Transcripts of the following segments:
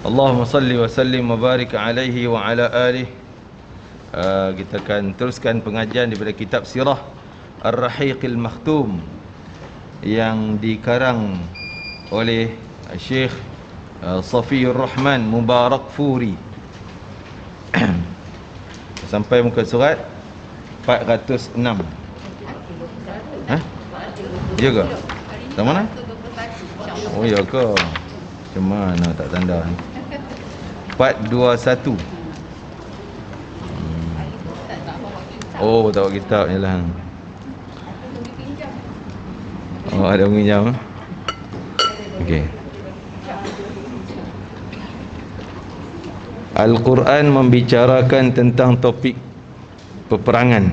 Allahumma salli wa sallim wa barik alaihi wa ala alihi. Kita akan teruskan pengajian daripada kitab Sirah Ar-Rahiqil Makhtum yang dikarang oleh Syekh Safiyur Rahman Mubarakfuri. Sampai muka surat 406. Ya ke? Tak mana? Oh ya ke? Macam mana tak tanda ni? 421. Oh, tak bawa kitab je lah. Oh, ada pinjam. Okey. Al-Quran membicarakan tentang topik peperangan.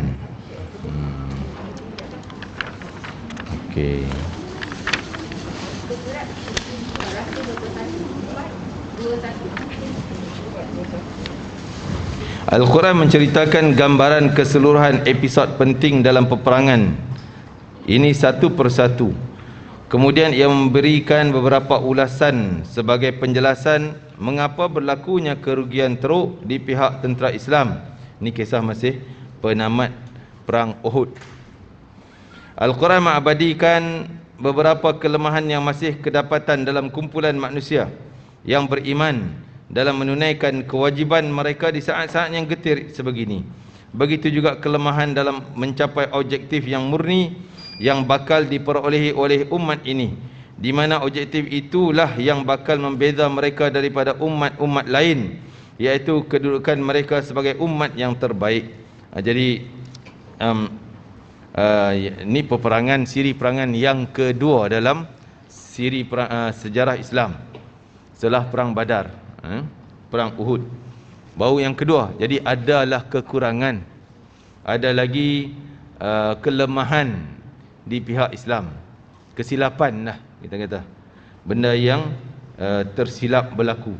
Okey. Al-Quran menceritakan gambaran keseluruhan episod penting dalam peperangan ini satu persatu. Kemudian ia memberikan beberapa ulasan sebagai penjelasan mengapa berlakunya kerugian teruk di pihak tentera Islam. Ini kisah masih penamat perang Uhud. Al-Quran mengabadikan beberapa kelemahan yang masih kedapatan dalam kumpulan manusia yang beriman dalam menunaikan kewajiban mereka di saat-saat yang getir sebegini. Begitu juga kelemahan dalam mencapai objektif yang murni yang bakal diperolehi oleh umat ini, di mana objektif itulah yang bakal membeza mereka daripada umat-umat lain, iaitu kedudukan mereka sebagai umat yang terbaik. Jadi ini peperangan, siri perangan yang kedua dalam siri sejarah Islam setelah perang Badar, perang Uhud, baru yang kedua. Jadi adalah kekurangan, ada lagi kelemahan di pihak Islam, kesilapan lah kita kata, benda yang tersilap berlaku.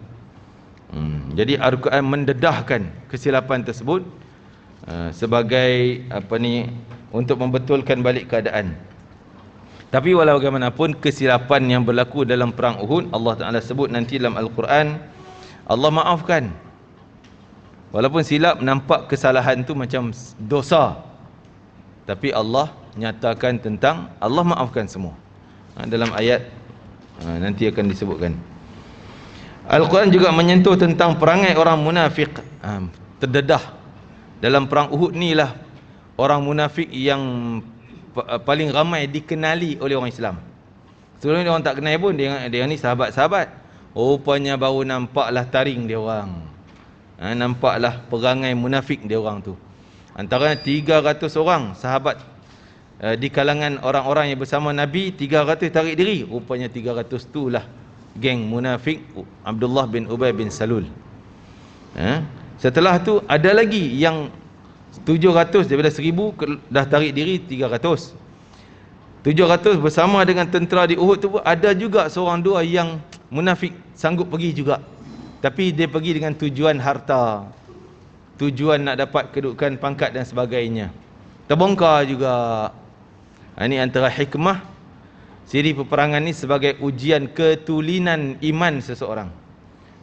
Jadi Al-Quran mendedahkan kesilapan tersebut sebagai untuk membetulkan balik keadaan. Tapi walau bagaimanapun, kesilapan yang berlaku dalam perang Uhud, Allah Ta'ala sebut nanti dalam Al-Quran, Allah maafkan. Walaupun silap nampak kesalahan tu macam dosa, tapi Allah nyatakan tentang Allah maafkan semua. Dalam ayat nanti akan disebutkan. Al-Quran juga menyentuh tentang perangai orang munafik. Terdedah dalam perang Uhud ni lah orang munafik yang paling ramai dikenali oleh orang Islam. Sebelum ni orang tak kenal pun, dia ni sahabat-sahabat. Rupanya baru nampaklah taring dia orang. Nampaklah perangai munafik dia orang tu. Antara 300 orang sahabat di kalangan orang-orang yang bersama Nabi, 300 tarik diri. Rupanya 300 tu lah geng munafik Abdullah bin Ubay bin Salul. Setelah tu ada lagi yang 700 daripada 1000 dah tarik diri 300. 700 bersama dengan tentera di Uhud tu pun ada juga seorang dua yang munafik sanggup pergi juga. Tapi dia pergi dengan tujuan harta, tujuan nak dapat kedudukan, pangkat dan sebagainya. Terbongkar juga. Ini antara hikmah siri peperangan ni sebagai ujian ketulinan iman seseorang.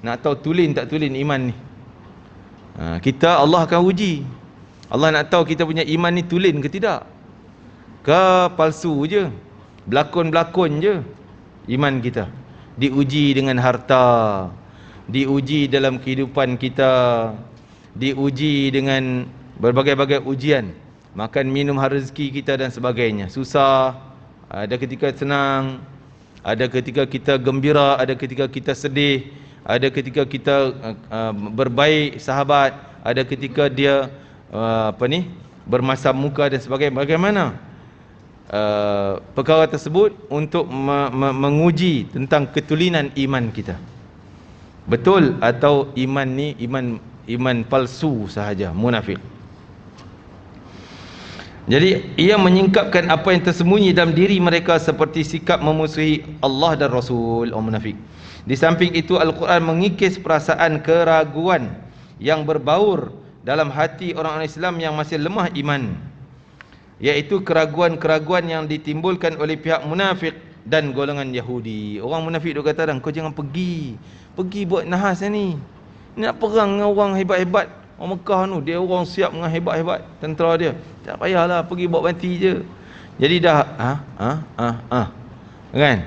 Nak tahu tulin tak tulin iman ni. Kita Allah akan uji. Allah nak tahu kita punya iman ni tulin ke tidak. Ke palsu je, berlakon-berlakon je iman kita. Diuji dengan harta, diuji dalam kehidupan kita, diuji dengan berbagai-bagai ujian, makan minum rezeki kita dan sebagainya. Susah, ada ketika senang, ada ketika kita gembira, ada ketika kita sedih, ada ketika kita berbaik sahabat, ada ketika dia bermasam muka dan sebagainya. Bagaimana perkara tersebut untuk menguji tentang ketulinan iman kita, betul atau iman ni iman palsu sahaja, munafik. Jadi ia menyingkapkan apa yang tersembunyi dalam diri mereka seperti sikap memusuhi Allah dan Rasul, orang munafik. Di samping itu Al-Quran mengikis perasaan keraguan yang berbaur dalam hati orang-orang Islam yang masih lemah iman, iaitu keraguan-keraguan yang ditimbulkan oleh pihak munafik dan golongan Yahudi. Orang munafik dia kata, kau jangan pergi pergi buat nahas ni. Nak perang dengan orang hebat-hebat. Orang Mekah tu, dia orang siap dengan hebat-hebat tentera dia. Tak payahlah, pergi bawa banti je. Jadi dah kan?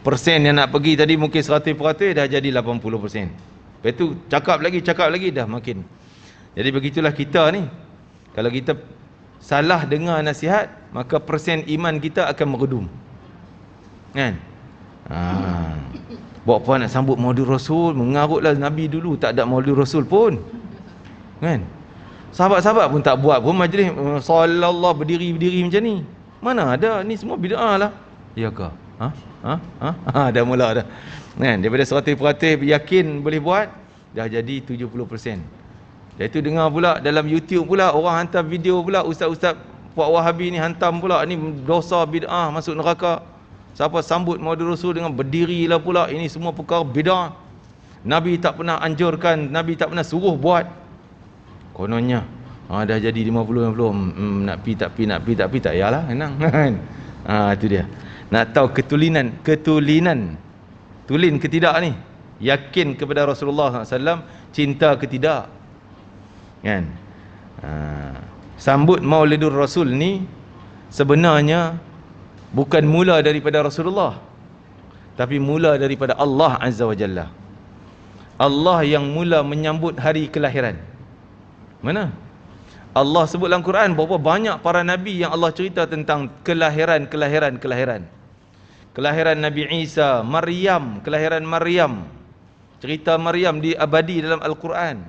Persen yang nak pergi tadi mungkin 100%, dah jadi 80%. Lepas tu cakap lagi dah makin. Jadi begitulah kita ni. Kalau kita salah dengar nasihat, maka persen iman kita akan meredum. Kan? Buat apa nak sambut Maulid Rasul? Mengarutlah Nabi dulu tak ada Maulid Rasul pun. Kan? Sahabat-sahabat pun tak buat pun majlis sallallahu berdiri macam ni. Mana ada? Ni semua bid'ah lah. Ya ke? Dah mula dah. Kan? Daripada 100% yakin boleh buat, dah jadi 70%. Dan itu dengar pula dalam YouTube pula, orang hantar video pula, ustaz-ustaz Puak Wahabi ni hantam pula, ni dosa bid'ah, masuk neraka. Siapa sambut Maulid Rasul dengan berdiri lah pula, ini semua perkara bid'ah. Nabi tak pernah anjurkan, Nabi tak pernah suruh buat. Kononnya dah jadi 50-50. Nak pi tak payahlah, senang kan. Itu dia. Nak tahu ketulinan tulin ke tidak ni, yakin kepada Rasulullah SAW, cinta ke tidak, kan? Sambut Maulidur Rasul ni sebenarnya bukan mula daripada Rasulullah, tapi mula daripada Allah Azza wa Jalla. Allah yang mula menyambut hari kelahiran. Mana? Allah sebut dalam Quran berapa banyak para nabi yang Allah cerita tentang kelahiran. Kelahiran Nabi Isa, Maryam, kelahiran Maryam. Cerita Maryam diabadi dalam Al-Quran.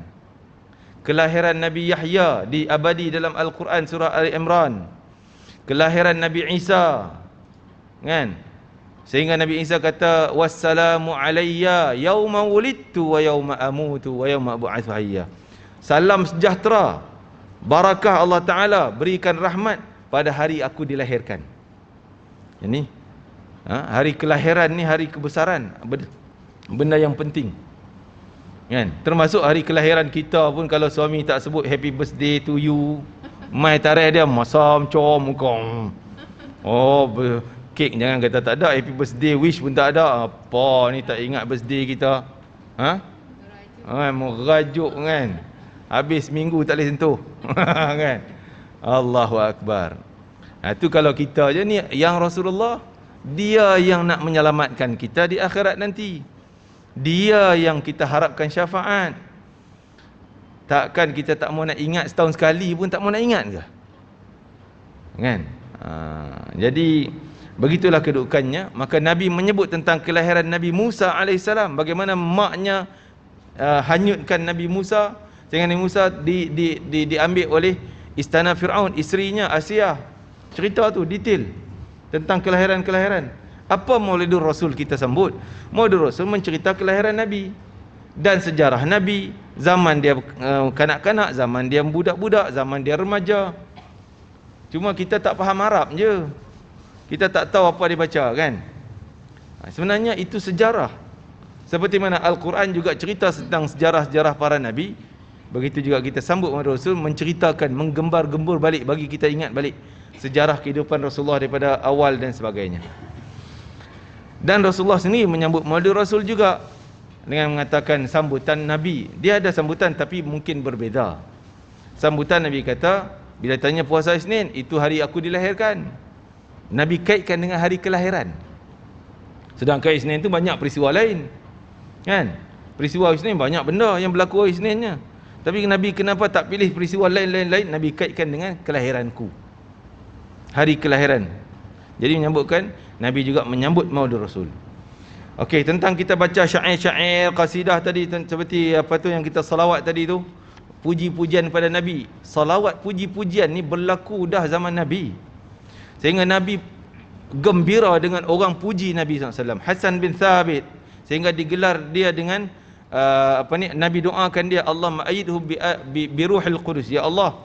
Kelahiran Nabi Yahya diabadi dalam Al-Quran surah Ali Imran. Kelahiran Nabi Isa, kan? Sehingga Nabi Isa kata, wassalamu alayya yauma wulidtu wa yauma amutu wa yauma ab'atsu hayya. Salam sejahtera, barakah Allah Ta'ala, berikan rahmat pada hari aku dilahirkan. Ini hari kelahiran ni hari kebesaran, benda yang penting, kan? Termasuk hari kelahiran kita pun, kalau suami tak sebut happy birthday to you, mai tarikh dia masam com kong. Kek jangan kata tak ada, happy birthday wish pun tak ada. Apa ni tak ingat birthday kita? Merajuk kan? Habis minggu tak boleh sentuh. Kan? Allahu Akbar. Itu kalau kita je ni, yang Rasulullah, dia yang nak menyelamatkan kita di akhirat nanti. Dia yang kita harapkan syafaat. Takkan kita tak mau nak ingat setahun sekali pun, tak mau nak ingat ke? Kan? Jadi begitulah kedudukannya. Maka Nabi menyebut tentang kelahiran Nabi Musa AS, bagaimana maknya hanyutkan Nabi Musa, sehingga Nabi Musa diambil oleh istana Fir'aun, isterinya Asia. Cerita tu detail tentang kelahiran. Apa Maulidur Rasul kita sambut? Maulidur Rasul mencerita kelahiran Nabi dan sejarah Nabi, zaman dia kanak-kanak, zaman dia budak-budak, zaman dia remaja. Cuma kita tak faham Arab je, kita tak tahu apa dia baca, kan? Sebenarnya itu sejarah. Seperti mana Al-Quran juga cerita tentang sejarah-sejarah para Nabi, begitu juga kita sambut Maulidur Rasul, menceritakan, menggembar-gembur balik, bagi kita ingat balik sejarah kehidupan Rasulullah daripada awal dan sebagainya. Dan Rasulullah sendiri menyambut Maulidur Rasul juga dengan mengatakan sambutan Nabi. Dia ada sambutan tapi mungkin berbeza. Sambutan Nabi kata, bila tanya puasa Isnin, itu hari aku dilahirkan. Nabi kaitkan dengan hari kelahiran. Sedangkan Isnin itu banyak peristiwa lain, kan? Peristiwa Isnin banyak benda yang berlaku Isninnya. Tapi Nabi kenapa tak pilih peristiwa lain? Nabi kaitkan dengan kelahiranku, hari kelahiran. Jadi menyambutkan, Nabi juga menyambut Maulidur Rasul. Okey, tentang kita baca syair-syair, qasidah tadi, seperti apa tu yang kita salawat tadi tu, puji-pujian pada Nabi. Salawat puji-pujian ni berlaku dah zaman Nabi, sehingga Nabi gembira dengan orang puji Nabi SAW. Hasan bin Thabit, sehingga digelar dia dengan Nabi doakan dia, Allah ma'ayidhu bi ruhil qudus, ya Allah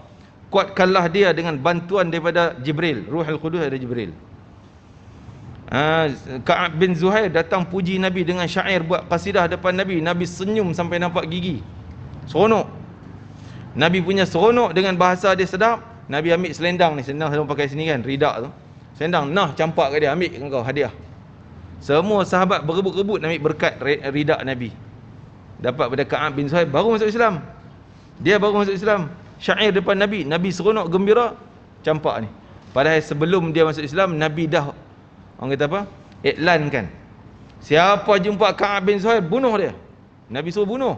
kuatkanlah dia dengan bantuan daripada Jibril. Ruhul Qudus ada Jibril. Ka'ab bin Zuhair datang puji Nabi dengan syair, buat qasidah depan Nabi. Nabi senyum sampai nampak gigi, seronok. Nabi punya seronok dengan bahasa dia sedap. Nabi ambil selendang ni, selendang saya pakai sini kan, ridak tu, selendang, nah campak ke dia, ambil kau hadiah. Semua sahabat berebut-rebut nak ambil berkat ridak Nabi. dapat pada Ka'ab bin Zuhair, baru masuk Islam. Dia baru masuk Islam. Syair depan Nabi, Nabi seronok gembira, campak ni. Padahal sebelum dia masuk Islam, Nabi dah, orang kata apa, iklankan, siapa jumpa Ka'ab bin Zuhair, bunuh dia. Nabi suruh bunuh.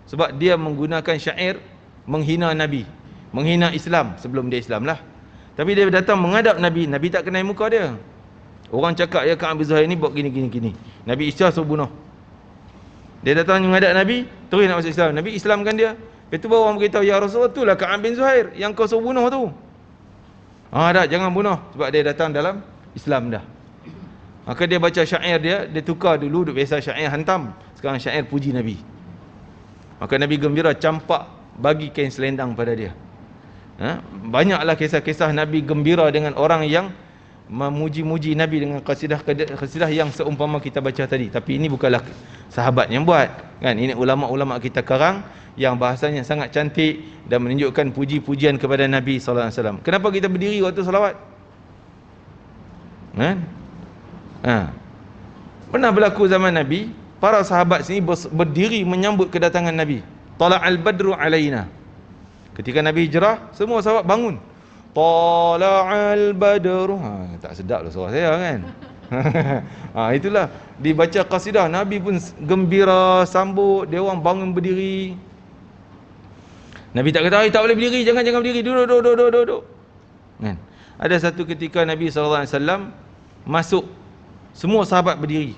Sebab dia menggunakan syair menghina Nabi, menghina Islam sebelum dia Islam lah. Tapi dia datang menghadap Nabi, Nabi tak kenal muka dia. Orang cakap, ya Ka'ab bin Zuhair ni buat gini. Nabi Isya suruh bunuh. Dia datang menghadap Nabi, terus nak masuk Islam. Nabi Islamkan dia. Lepas tu baru orang beritahu, ya Rasulullah, itulah Ka'ab bin Zuhair yang kau suruh bunuh tu. Tak, jangan bunuh. Sebab dia datang dalam Islam dah. Maka dia baca syair dia tukar dulu, duk biasa syair hantam, sekarang syair puji Nabi. Maka Nabi gembira, campak, bagi kain selendang pada dia. Banyaklah kisah-kisah Nabi gembira dengan orang yang memuji-muji Nabi dengan qasidah yang seumpama kita baca tadi. Tapi ini bukanlah sahabat yang buat, kan? Ini ulama-ulama kita karang yang bahasanya sangat cantik dan menunjukkan puji-pujian kepada Nabi sallallahu alaihi wasallam. Kenapa kita berdiri waktu salawat? Pernah berlaku zaman Nabi, para sahabat sini berdiri menyambut kedatangan Nabi. Tala'al badru alaina. Ketika Nabi hijrah, semua sahabat bangun. Tala'al badru. Tak sedap lah suara saya, kan? Itulah dibaca qasidah, Nabi pun gembira sambut, dia orang bangun berdiri. Nabi tak kata, tak boleh berdiri, jangan berdiri, duduk. Kan? Ada satu ketika Nabi SAW masuk, semua sahabat berdiri.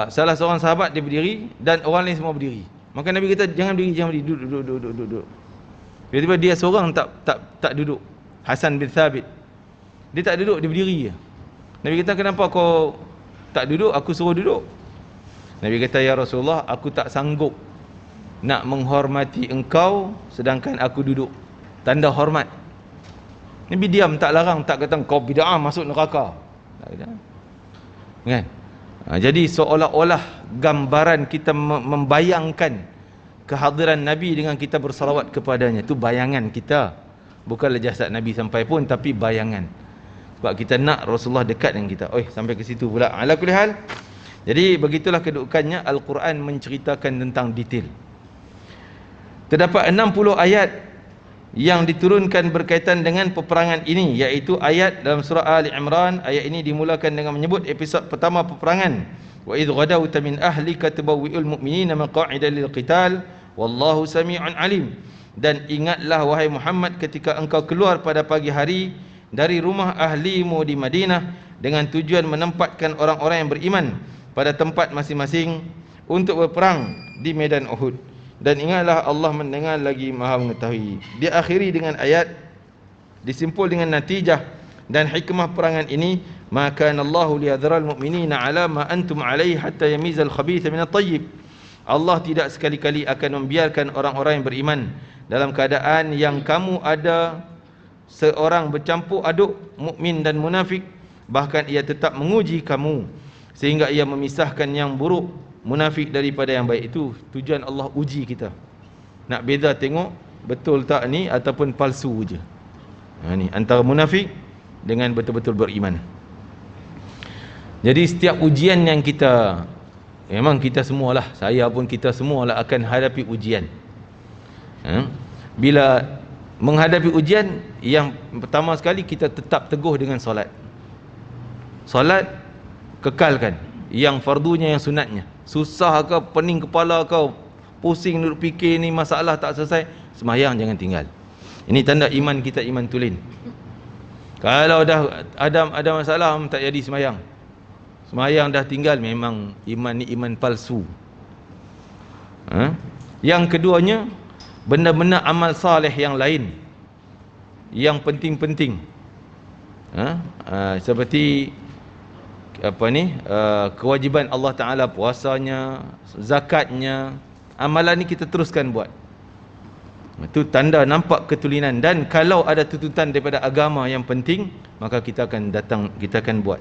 Salah seorang sahabat dia berdiri dan orang lain semua berdiri. Maka Nabi kata, jangan berdiri, duduk. Tiba-tiba dia seorang tak duduk. Hasan bin Thabit, dia tak duduk, dia berdiri je. Nabi kata, kenapa kau tak duduk? Aku suruh duduk. Nabi kata, ya Rasulullah, aku tak sanggup nak menghormati engkau sedangkan aku duduk. Tanda hormat. Nabi diam, tak larang, tak kata kau bid'ah masuk neraka. Tak kata. Kan? Jadi seolah-olah gambaran kita membayangkan kehadiran Nabi dengan kita bersalawat kepadanya. Itu bayangan kita. Bukanlah jasad Nabi sampai pun, tapi bayangan. Sebab kita nak Rasulullah dekat dengan kita. Sampai ke situ pula. Ala kulli hal. Jadi begitulah kedudukannya. Al-Quran menceritakan tentang detail. Terdapat 60 ayat yang diturunkan berkaitan dengan peperangan ini, iaitu ayat dalam surah Ali Imran. Ayat ini dimulakan dengan menyebut episod pertama peperangan. Wa idh ghadawta min ahlika tubawwi'ul mu'minina maq'ida lil qital wallahu sami'un alim. Dan ingatlah wahai Muhammad ketika engkau keluar pada pagi hari dari rumah ahlimu di Madinah dengan tujuan menempatkan orang-orang yang beriman pada tempat masing-masing untuk berperang di medan Uhud. Dan ingatlah Allah mendengar lagi maha mengetahui. Diakhiri dengan ayat, disimpul dengan natijah dan hikmah perangan ini, maka Allahu liyadhral mu'minina ala ma antum alaihi hatta yamizal khabitha minat tayyib. Allah tidak sekali-kali akan membiarkan orang-orang yang beriman dalam keadaan yang kamu ada seorang bercampur aduk mukmin dan munafik. Bahkan ia tetap menguji kamu sehingga ia memisahkan yang buruk munafik daripada yang baik. Itu tujuan Allah uji kita. Nak beza tengok betul tak ni ataupun palsu je. Ni antara munafik dengan betul-betul beriman. Jadi setiap ujian yang kita, memang kita semualah, saya pun kita semualah akan hadapi ujian. Bila menghadapi ujian, yang pertama sekali kita tetap teguh dengan solat. Solat kekalkan, yang fardunya yang sunatnya. Susah ke, pening kepala kau, pusing duduk fikir ni masalah tak selesai, sembahyang jangan tinggal. Ini tanda iman kita, iman tulen. Kalau dah ada masalah, tak jadi sembahyang. Sembahyang dah tinggal, memang iman ni iman palsu. Yang keduanya, benda-benda amal saleh yang lain yang penting-penting. Seperti kewajiban Allah Ta'ala, puasanya, zakatnya, amalan ni kita teruskan buat. Itu tanda nampak ketulinan. Dan kalau ada tuntutan daripada agama yang penting, maka kita akan datang, kita akan buat.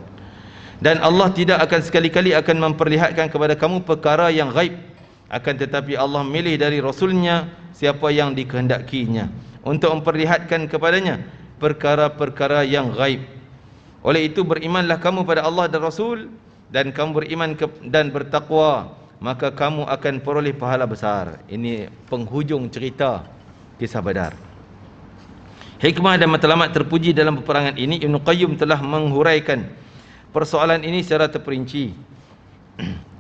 Dan Allah tidak akan sekali-kali akan memperlihatkan kepada kamu perkara yang gaib. Akan tetapi Allah milih dari Rasulnya siapa yang dikehendakinya untuk memperlihatkan kepadanya perkara-perkara yang gaib. Oleh itu berimanlah kamu pada Allah dan Rasul, dan kamu beriman dan bertakwa maka kamu akan peroleh pahala besar. Ini penghujung cerita kisah Badar. Hikmah dan matlamat terpuji dalam peperangan ini, Ibn Qayyim telah menghuraikan persoalan ini secara terperinci.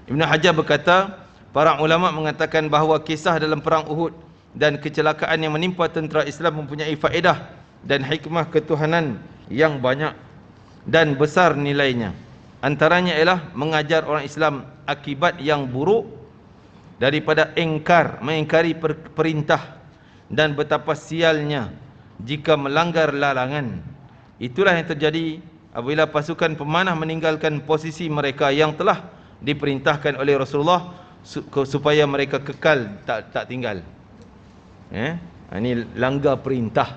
Ibn Hajar berkata, para ulama mengatakan bahawa kisah dalam perang Uhud dan kecelakaan yang menimpa tentera Islam mempunyai faedah dan hikmah ketuhanan yang banyak dan besar nilainya. Antaranya ialah mengajar orang Islam akibat yang buruk daripada mengingkari perintah, dan betapa sialnya jika melanggar larangan. Itulah yang terjadi apabila pasukan pemanah meninggalkan posisi mereka yang telah diperintahkan oleh Rasulullah supaya mereka kekal tak tinggal. Ini langgar perintah.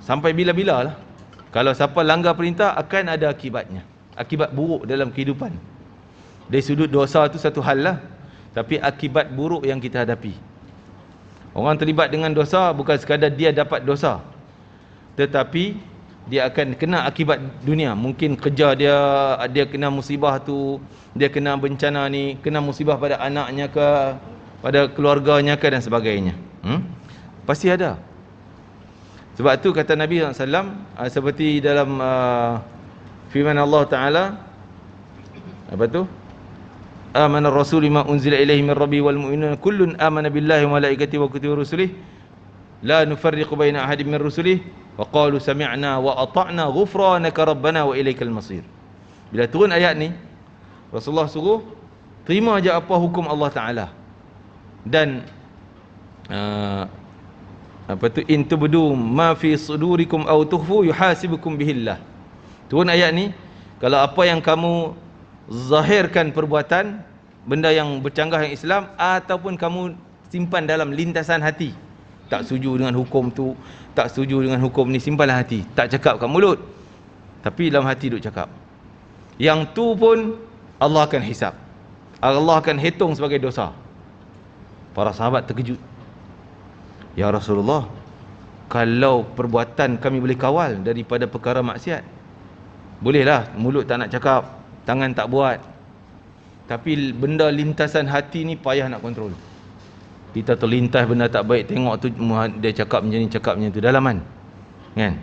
Sampai bila-bila lah. Kalau siapa langgar perintah akan ada akibatnya, akibat buruk dalam kehidupan. Dari sudut dosa tu satu hal lah, tapi akibat buruk yang kita hadapi. Orang terlibat dengan dosa bukan sekadar dia dapat dosa, tetapi dia akan kena akibat dunia. Mungkin kerja dia kena musibah tu, dia kena bencana ni, kena musibah pada anaknya ke, pada keluarganya ke, dan sebagainya. Pasti ada. Sebab tu kata Nabi SAW, seperti dalam firman Allah Ta'ala, apa tu? Amana ar-rasul bima unzila ilaihi min rabbi wal mu'minun kullun amana billahi wa malaikatihi wa kutubihi wa rusulihi la nufarriqu baina ahadin min rusulihi wa qalu sami'na wa ata'na ghufranaka rabbana wa ilaikal masir. Bila turun ayat ni, Rasulullah suruh terima aja apa hukum Allah Ta'ala, dan apa tu, in tubdu ma fi sudurikum aw tukhfu yuhasibukum bihillah. Turun ayat ni, kalau apa yang kamu zahirkan perbuatan, benda yang bercanggah dengan Islam, ataupun kamu simpan dalam lintasan hati, tak setuju dengan hukum tu, tak setuju dengan hukum ni, simpanlah hati, tak cakap kat mulut, tapi dalam hati duk cakap. Yang tu pun Allah akan hisap, Allah akan hitung sebagai dosa. Para sahabat terkejut. Ya Rasulullah, kalau perbuatan kami boleh kawal daripada perkara maksiat, bolehlah, mulut tak nak cakap, tangan tak buat, tapi benda lintasan hati ni payah nak kontrol. Kita terlintas benda tak baik, tengok tu dia cakap macam ni, cakap macam tu, dalaman kan?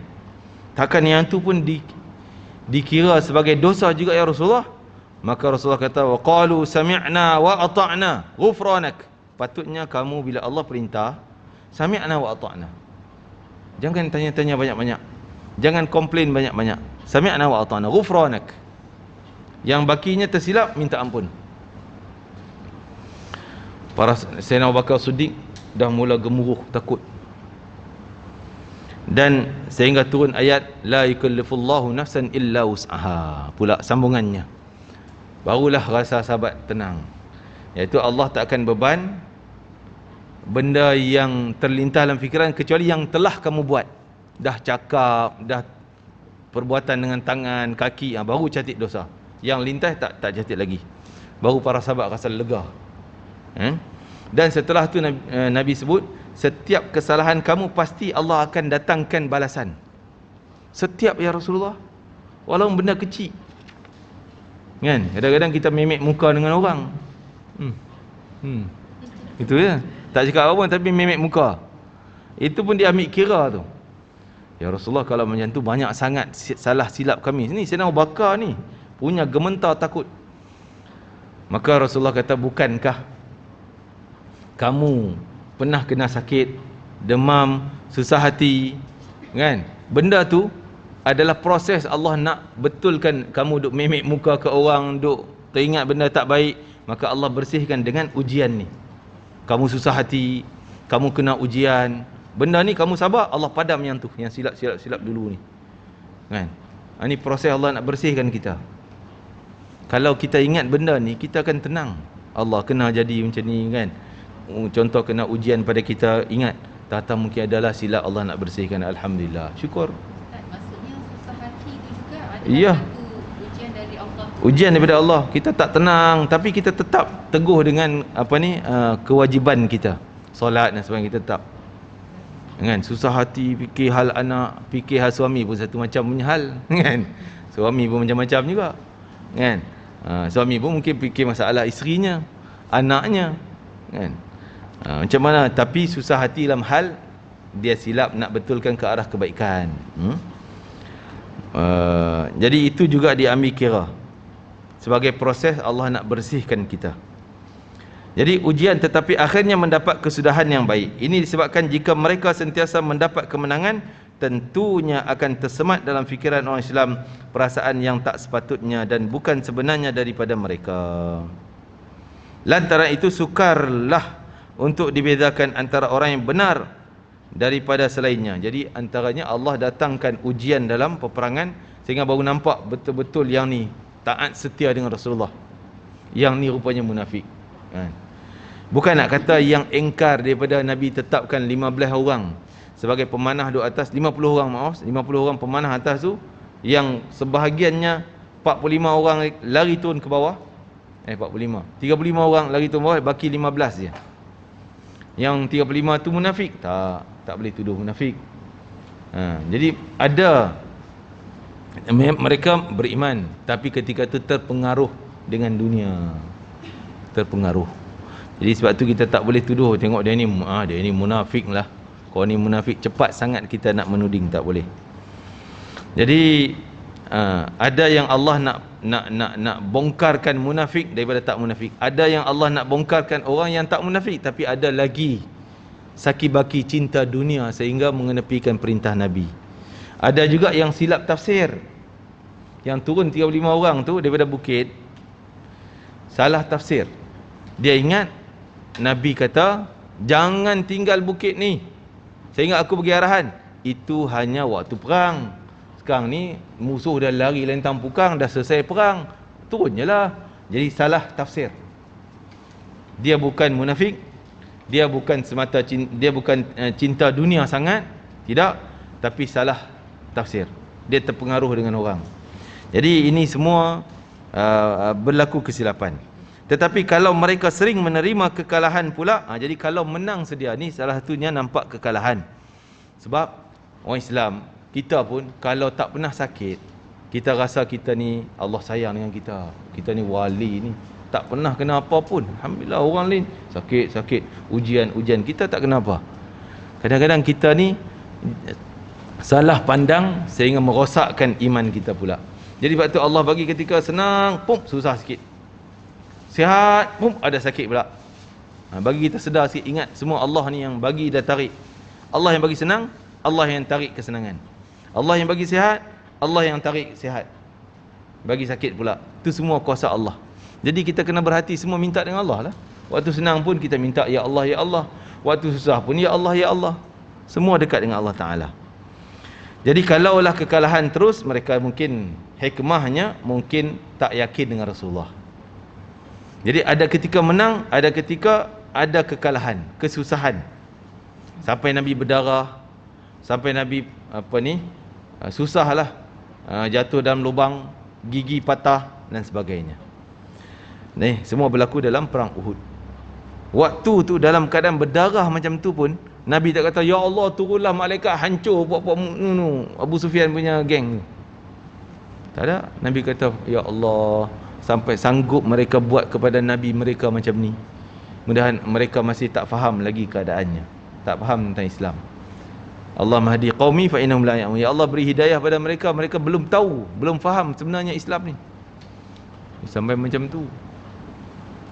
Takkan yang tu pun dikira sebagai dosa juga ya Rasulullah? Maka Rasulullah kata, wa qalu sami'na wa ata'na ghufranak. Patutnya kamu bila Allah perintah, sami'na wa ata'na, jangan tanya-tanya banyak-banyak, jangan komplain banyak-banyak. Sami'na wa ata'na ghufranak. Yang bakinya tersilap, minta ampun. Para Sayyidina Abu Bakar Siddiq dah mula gemuruh takut, dan sehingga turun ayat la yukallifullahu nafsan illa wus'aha pula sambungannya. Barulah rasa sahabat tenang, iaitu Allah tak akan beban benda yang terlintas dalam fikiran kecuali yang telah kamu buat. Dah cakap, dah perbuatan dengan tangan, kaki, baru catat dosa. Yang lintas tak catat lagi. Baru para sahabat rasa lega. Dan setelah tu Nabi sebut, setiap kesalahan kamu pasti Allah akan datangkan balasan. Setiap ya Rasulullah, walaupun benda kecil. Kan? Kadang-kadang kita memek muka dengan orang. Itu ya. Tak cakap apa tapi memek muka. Itu pun dia ambil kira tu. Ya Rasulullah, kalau macam tu banyak sangat salah silap kami. Ni Sayyidina Abu Bakar ni punya gementar takut. Maka Rasulullah kata, bukankah kamu pernah kena sakit, demam, susah hati, kan? Benda tu adalah proses Allah nak betulkan kamu duk memek muka ke orang, duk teringat benda tak baik, maka Allah bersihkan dengan ujian ni. Kamu susah hati, kamu kena ujian, benda ni kamu sabar, Allah padam yang tu, yang silap dulu ni, kan? Ini proses Allah nak bersihkan kita. Kalau kita ingat benda ni, kita akan tenang. Allah kena jadi macam ni, kan? Contoh kena ujian pada kita, ingat tata mungkin adalah silap Allah nak bersihkan. Alhamdulillah, syukur. Maksudnya susah hati tu juga adalah ya, ujian dari Allah. Ujian daripada Allah. Kita tak tenang, tapi kita tetap teguh dengan kewajiban kita, solat dan sebagainya, kita tetap. Kan? Susah hati, fikir hal anak, fikir hal suami pun satu macam punya hal, kan? Suami pun macam-macam juga, kan? Suami pun mungkin fikir masalah isterinya, anaknya, kan. Macam mana? Tapi susah hati dalam hal dia silap nak betulkan ke arah kebaikan. Jadi itu juga diambil kira sebagai proses Allah nak bersihkan kita. Jadi ujian tetapi akhirnya mendapat kesudahan yang baik. Ini disebabkan jika mereka sentiasa mendapat kemenangan, tentunya akan tersemat dalam fikiran orang Islam perasaan yang tak sepatutnya dan bukan sebenarnya daripada mereka. Lantaran itu sukarlah untuk dibezakan antara orang yang benar daripada selainnya. Jadi antaranya Allah datangkan ujian dalam peperangan sehingga baru nampak betul-betul yang ni taat setia dengan Rasulullah, yang ni rupanya munafik, kan? Bukan nak kata yang engkar daripada Nabi tetapkan 15 orang sebagai pemanah duduk atas, 50 orang, maaf, 50 orang pemanah atas tu, yang sebahagiannya 45 orang lari turun ke bawah, 35 orang lari turun ke bawah, baki 15 je. Yang 35 tu munafik? Tak boleh tuduh munafik. Jadi ada mereka beriman tapi ketika tu terpengaruh dengan dunia, terpengaruh. Jadi sebab tu kita tak boleh tuduh, tengok dia ni munafik lah, kau ni munafik, cepat sangat kita nak menuding, tak boleh. Jadi ada yang Allah nak bongkarkan munafik daripada tak munafik. Ada yang Allah nak bongkarkan orang yang tak munafik, tapi ada lagi saki-baki cinta dunia sehingga mengenepikan perintah Nabi. Ada juga yang silap tafsir. Yang turun 35 orang tu daripada bukit, salah tafsir. Dia ingat Nabi kata jangan tinggal bukit ni sehingga aku bagi arahan. Itu hanya waktu perang. Sekarang ni musuh dah lari lentang pukang, dah selesai perang, turun je lah. Jadi salah tafsir. Dia bukan munafik, dia bukan semata dia bukan cinta dunia sangat, tidak, tapi salah tafsir. Dia terpengaruh dengan orang. Jadi ini semua berlaku kesilapan. Tetapi kalau mereka sering menerima kekalahan pula, jadi kalau menang sedia, ni salah satunya nampak kekalahan. Sebab orang Islam, kita pun kalau tak pernah sakit, kita rasa kita ni Allah sayang dengan kita, kita ni wali ni, tak pernah kena apa pun. Alhamdulillah, orang lain sakit, ujian, kita tak kena apa. Kadang-kadang kita ni salah pandang sehingga merosakkan iman kita pula. Jadi waktu Allah bagi ketika senang, pum, susah sikit. Sihat, pum, ada sakit pula. Bagi kita sedar sikit, ingat semua Allah ni yang bagi dan tarik. Allah yang bagi senang, Allah yang tarik kesenangan. Allah yang bagi sihat, Allah yang tarik sihat. Bagi sakit pula. Itu semua kuasa Allah. Jadi kita kena berhati semua minta dengan Allah lah. Waktu senang pun kita minta ya Allah, ya Allah. Waktu susah pun ya Allah, ya Allah. Semua dekat dengan Allah Ta'ala. Jadi kalaulah kekalahan terus, mereka mungkin hikmahnya mungkin tak yakin dengan Rasulullah. Jadi ada ketika menang, ada ketika ada kekalahan, kesusahan. Sampai Nabi berdarah, sampai Nabi susahlah, jatuh dalam lubang, gigi patah dan sebagainya. Ni semua berlaku dalam perang Uhud. Waktu tu dalam keadaan berdarah macam tu pun Nabi tak kata ya Allah turunlah malaikat hancur buat-buat Abu Sufyan punya geng. Tak ada. Nabi kata ya Allah, sampai sanggup mereka buat kepada Nabi mereka macam ni. Mudahan mereka masih tak faham lagi keadaannya, tak faham tentang Islam. Allah mahdi qaumi fa innahum la ya'lamun. Ya Allah beri hidayah pada mereka, mereka belum tahu, belum faham sebenarnya Islam ni. Sampai macam tu.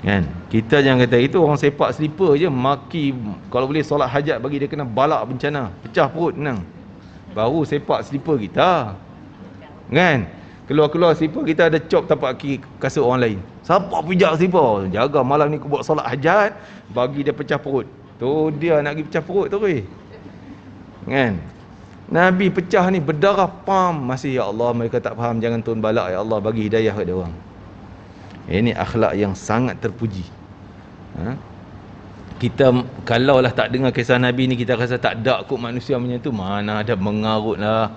Kan? Kita jangan kata itu orang sepak slipper je maki, kalau boleh solat hajat bagi dia kena balak bencana, pecah perut menang. Baru sepak slipper kita. Kan? Keluar-keluar slipper kita ada cop tapak kaki kasut orang lain. Siapa pijak slipper? Jaga malam ni aku buat solat hajat, bagi dia pecah perut. Tu dia nak pergi pecah perut tu weh. Kan? Nabi pecah ni berdarah pam, masih ya Allah mereka tak faham, jangan turun balak ya Allah, bagi hidayah kepada orang. Ini akhlak yang sangat terpuji. Kita kalaulah tak dengar kisah Nabi ni, kita rasa tak ada kot manusia macam tu. Mana ada mengarut lah,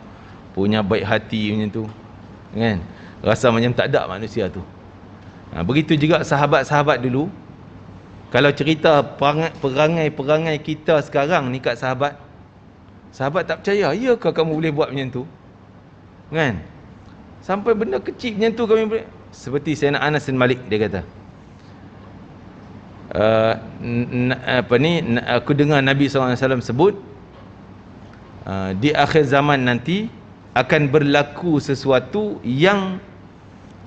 punya baik hati macam tu, kan? Rasa macam tak ada manusia tu. Begitu juga sahabat-sahabat dulu. Kalau cerita perangai kita sekarang ni kat sahabat, sahabat tak percaya, ya ke kamu boleh buat macam tu? Kan? Sampai benda kecil macam tu kami boleh. Seperti Sayyidina Anas bin Malik, dia kata, aku dengar Nabi SAW sebut, di akhir zaman nanti akan berlaku sesuatu yang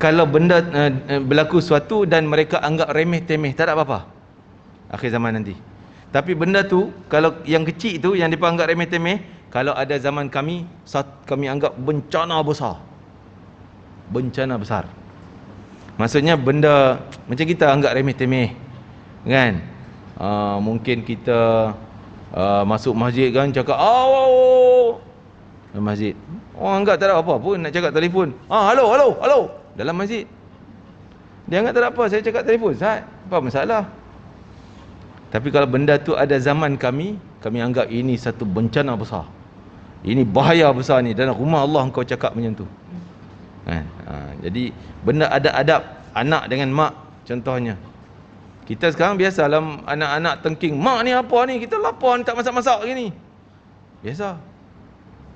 kalau benda berlaku sesuatu dan mereka anggap remeh temeh, tak ada apa-apa akhir zaman nanti. Tapi benda tu, kalau yang kecil tu yang mereka anggap remeh temeh, kalau ada zaman kami anggap bencana besar. Bencana besar. Maksudnya benda macam kita anggap remeh temeh, kan? Mungkin kita masuk masjid kan, cakap masjid, orang anggap tak ada apa pun, nak cakap telefon, halo dalam masjid, dia anggap tak ada apa, saya cakap telefon, Ustaz, apa masalah? Tapi kalau benda tu ada zaman kami anggap ini satu bencana besar, ini bahaya besar ni, dalam rumah Allah engkau cakap macam tu, kan? Jadi benda ada adab anak dengan mak. Contohnya kita sekarang biasa dalam anak-anak tengking, mak ni apa ni, kita lapar ni, tak masak-masak gini, biasa,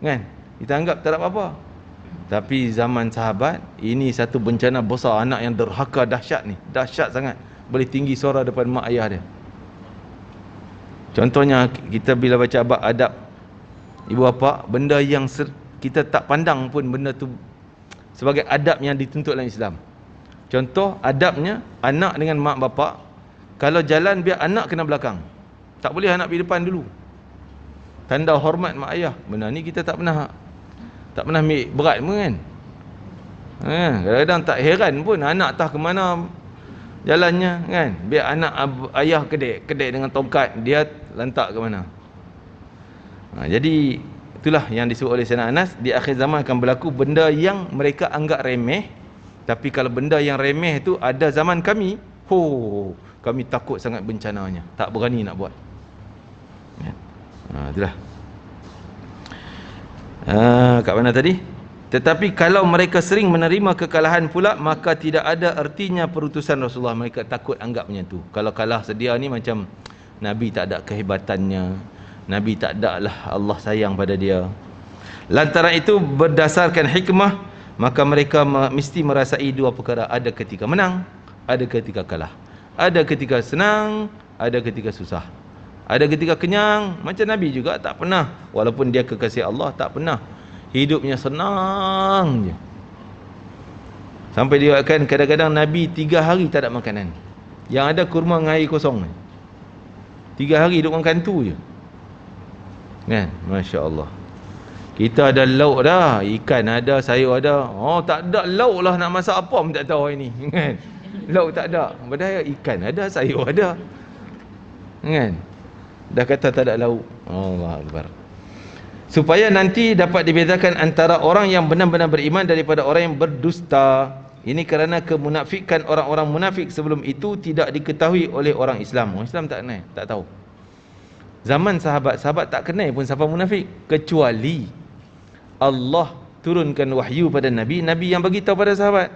kan? Kita anggap tak ada apa-apa. Tapi zaman sahabat, ini satu bencana besar. Anak yang derhaka dahsyat ni, dahsyat sangat, boleh tinggi suara depan mak ayah dia. Contohnya kita bila baca adab ibu bapa, benda yang kita tak pandang pun benda tu sebagai adab yang dituntut dalam Islam. Contoh adabnya, anak dengan mak bapak, kalau jalan biar anak kena belakang, tak boleh anak pergi depan dulu. Tanda hormat mak ayah. Benda ni kita tak pernah ambil berat pun, kan? Kadang-kadang tak heran pun anak tak ke mana jalannya, kan? Biar anak ayah kedek dengan tongkat, dia lantak ke mana. Jadi itulah yang disebut oleh Sayyidina Anas, di akhir zaman akan berlaku benda yang mereka anggap remeh. Tapi kalau benda yang remeh tu ada zaman kami, kami takut sangat bencananya, tak berani nak buat. Itulah. Kat mana tadi? Tetapi kalau mereka sering menerima kekalahan pula, maka tidak ada artinya perutusan Rasulullah. Mereka takut anggap macam tu. Kalau kalah sedia ni macam Nabi tak ada kehebatannya, Nabi tak ada lah Allah sayang pada dia. Lantaran itu berdasarkan hikmah, maka mereka mesti merasai dua perkara. Ada ketika menang, ada ketika kalah. Ada ketika senang, ada ketika susah. Ada ketika kenyang, macam Nabi juga tak pernah, walaupun dia kekasih Allah, tak pernah hidupnya senang je. Sampai diriwayatkan kadang-kadang Nabi 3 hari tak ada makanan, yang ada kurma dengan air kosong. 3 hari duduk makan tu je, kan? Masya Allah. Kita ada lauk dah, ikan ada, sayur ada. Tak ada lauk lah, nak masak apa pun tak tahu hari ni, kan? Lauk tak ada, padahal ikan ada, sayur ada, kan? Dah kata tak ada lauk. Allah Akbar. Supaya nanti dapat dibezakan antara orang yang benar-benar beriman daripada orang yang berdusta. Ini kerana kemunafikan orang-orang munafik sebelum itu tidak diketahui oleh orang Islam. Orang Islam tak kenal, tak tahu. Zaman sahabat tak kenal pun siapa munafik, kecuali Allah turunkan wahyu pada Nabi yang bagi tahu pada sahabat,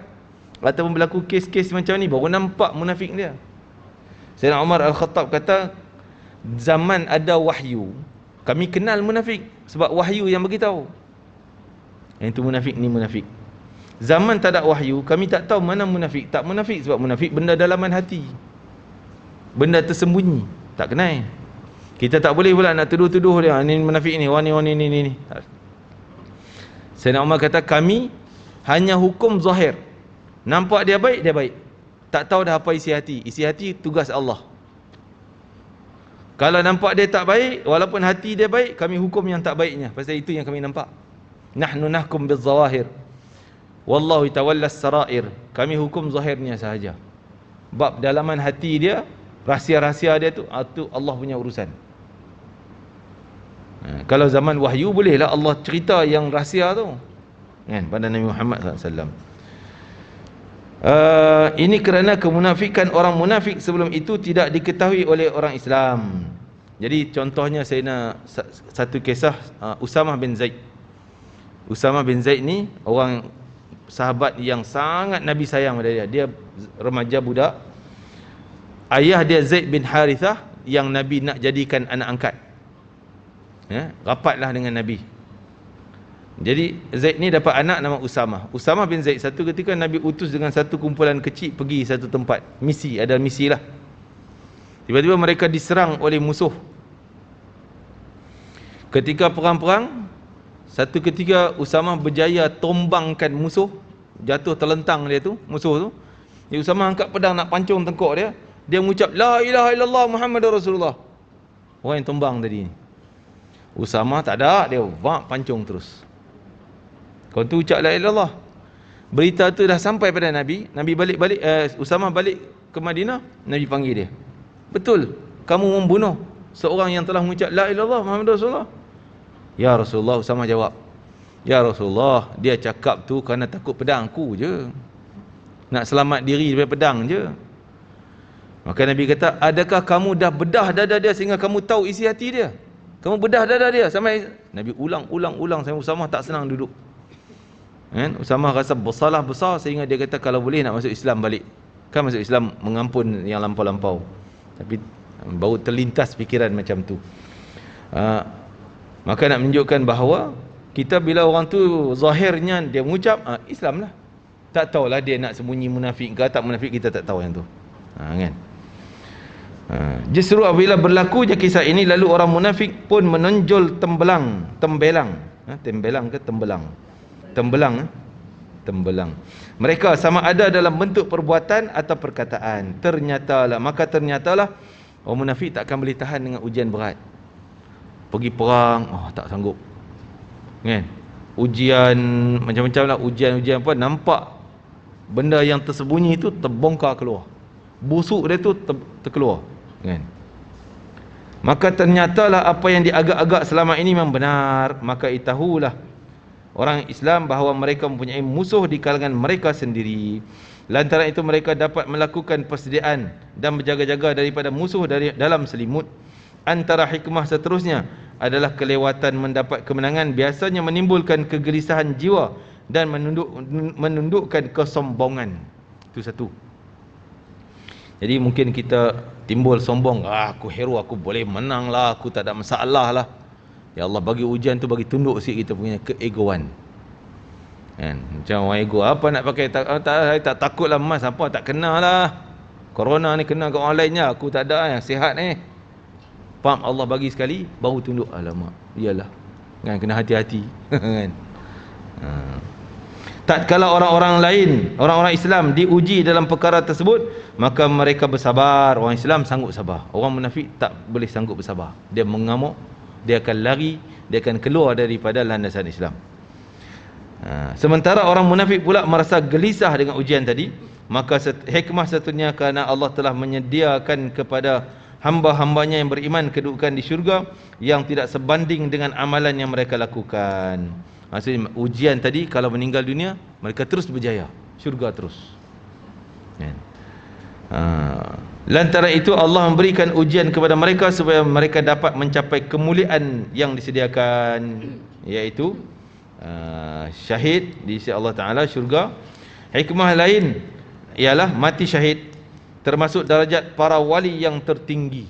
ataupun berlaku kes-kes macam ni baru nampak munafik dia. Sayyidina Umar Al-Khattab kata, zaman ada wahyu, kami kenal munafik sebab wahyu yang beritahu. Yang itu munafik ni munafik. Zaman tak ada wahyu, kami tak tahu mana munafik, tak munafik sebab munafik benda dalaman hati, benda tersembunyi, tak kenal. Kita tak boleh pula nak tuduh-tuduh dia, ni munafik ni, wani ni. Sayyidina Umar kata, kami hanya hukum zahir. Nampak dia baik, dia baik. Tak tahu dah apa isi hati. Isi hati tugas Allah. Kalau nampak dia tak baik, walaupun hati dia baik, kami hukum yang tak baiknya, pasal itu yang kami nampak. Nahnu nahkum bizzawahir, wallahu tawallas sarair. Kami hukum zahirnya sahaja. Bab dalaman hati dia, rahsia-rahsia dia tu Allah punya urusan. Kalau zaman wahyu bolehlah Allah cerita yang rahsia tu, kan, pada Nabi Muhammad SAW. Ini kerana kemunafikan orang munafik sebelum itu tidak diketahui oleh orang Islam. Jadi contohnya satu kisah Usamah bin Zaid. Usamah bin Zaid ni orang sahabat yang sangat Nabi sayang pada dia. Dia remaja budak. Ayah dia Zaid bin Harithah yang Nabi nak jadikan anak angkat. Rapatlah dengan Nabi. Jadi Zaid ni dapat anak nama Usamah. Usamah bin Zaid, satu ketika Nabi utus dengan satu kumpulan kecil pergi satu tempat, misi, ada misi lah. Tiba-tiba mereka diserang oleh musuh. Ketika perang-perang, satu ketika Usamah berjaya tombangkan musuh, jatuh terlentang dia tu, musuh tu. Dia Usamah angkat pedang nak pancung tengkok dia. Dia mengucap la ilaha illallah Muhammadur Rasulullah. Orang yang tombang tadi ni. Usamah tak ada, dia pancung terus. Kau tu ucap la ilaha illallah. Berita tu dah sampai pada Nabi. Nabi balik-balik, Usamah balik ke Madinah. Nabi panggil dia. Betul, kamu membunuh seorang yang telah mengucap la ilaha illallah Muhammadur Rasulullah? Ya Rasulullah, Usamah jawab, ya Rasulullah, dia cakap tu kerana takut pedang aku je. Nak selamat diri daripada pedang je. Maka Nabi kata, adakah kamu dah bedah dada dia sehingga kamu tahu isi hati dia? Kamu bedah dada dia sampai Nabi ulang sampai Usamah tak senang duduk. Kan? Usamah rasa bersalah besar sehingga dia kata kalau boleh nak masuk Islam balik. Kan masuk Islam mengampun yang lampau-lampau. Tapi baru terlintas fikiran macam tu. Maka nak menunjukkan bahawa kita bila orang tu zahirnya dia mengucap Islam lah. Tak tahulah dia nak sembunyi munafik ke tak munafik, kita tak tahu yang tu. Kan? Justru apabila berlaku je kisah ini, lalu orang munafik pun menonjol tembelang. Tembelang ke tembelang? Tembelang. Mereka sama ada dalam bentuk perbuatan atau perkataan. Maka ternyatalah orang munafik tak akan boleh tahan dengan ujian berat. Pergi perang, tak sanggup. Kan? Ujian macam-macam lah, ujian apa, nampak benda yang tersembunyi itu terbongkar keluar. Busuk dia tu terkeluar. Kan? Maka ternyatalah apa yang diagak-agak selama ini memang benar. Maka itahulah orang Islam bahawa mereka mempunyai musuh di kalangan mereka sendiri. Lantaran itu mereka dapat melakukan persediaan dan berjaga-jaga daripada musuh dalam selimut. Antara hikmah seterusnya adalah kelewatan mendapat kemenangan biasanya menimbulkan kegelisahan jiwa dan menundukkan kesombongan. Itu satu. Jadi mungkin kita timbul sombong, aku hero, aku boleh menang lah, aku tak ada masalah lah. Ya Allah bagi ujian tu, bagi tunduk sikit kita punya keegoan. Kan? Macam orang ego, apa nak pakai, saya tak takut lah emas, apa tak kena lah. Corona ni kena ke orang lainnya, aku tak ada, yang sihat ni. Faham? Allah bagi sekali, baru tunduk, alamak, iyalah. Kan? Kena hati-hati. Kan? Tatkala orang-orang lain, orang-orang Islam diuji dalam perkara tersebut, maka mereka bersabar. Orang Islam sanggup sabar. Orang munafik tak boleh sanggup bersabar. Dia mengamuk, dia akan lari, dia akan keluar daripada landasan Islam. Sementara orang munafik pula merasa gelisah dengan ujian tadi, maka hikmah satunya kerana Allah telah menyediakan kepada hamba-hambanya yang beriman kedudukan di syurga yang tidak sebanding dengan amalan yang mereka lakukan. Maksudnya ujian tadi, kalau meninggal dunia mereka terus berjaya, syurga terus. Lantaran itu Allah memberikan ujian kepada mereka supaya mereka dapat mencapai kemuliaan yang disediakan, iaitu syahid di sisi Allah Ta'ala, syurga. Hikmah lain ialah mati syahid termasuk darjat para wali yang tertinggi,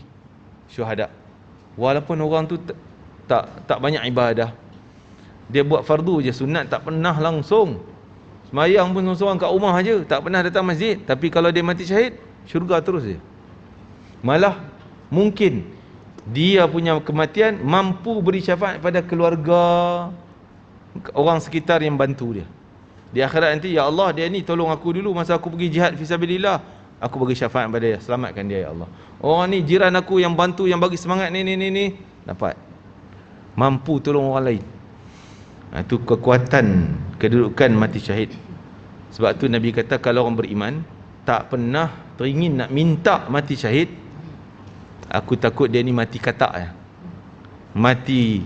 syuhada. Walaupun orang tu tak banyak ibadah, dia buat fardu je, sunat tak pernah langsung, semayang pun seorang kat rumah aja, tak pernah datang masjid, tapi kalau dia mati syahid, syurga terus je. Malah mungkin dia punya kematian mampu beri syafaat pada keluarga, orang sekitar yang bantu dia. Di akhirat nanti, ya Allah, dia ni tolong aku dulu masa aku pergi jihad fisabilillah, aku bagi syafaat pada dia, selamatkan dia ya Allah. Orang ni jiran aku yang bantu, yang bagi semangat ni dapat, mampu tolong orang lain. Itu kekuatan kedudukan mati syahid. Sebab tu Nabi kata kalau orang beriman tak pernah teringin nak minta mati syahid, aku takut dia ni mati katak ya. Mati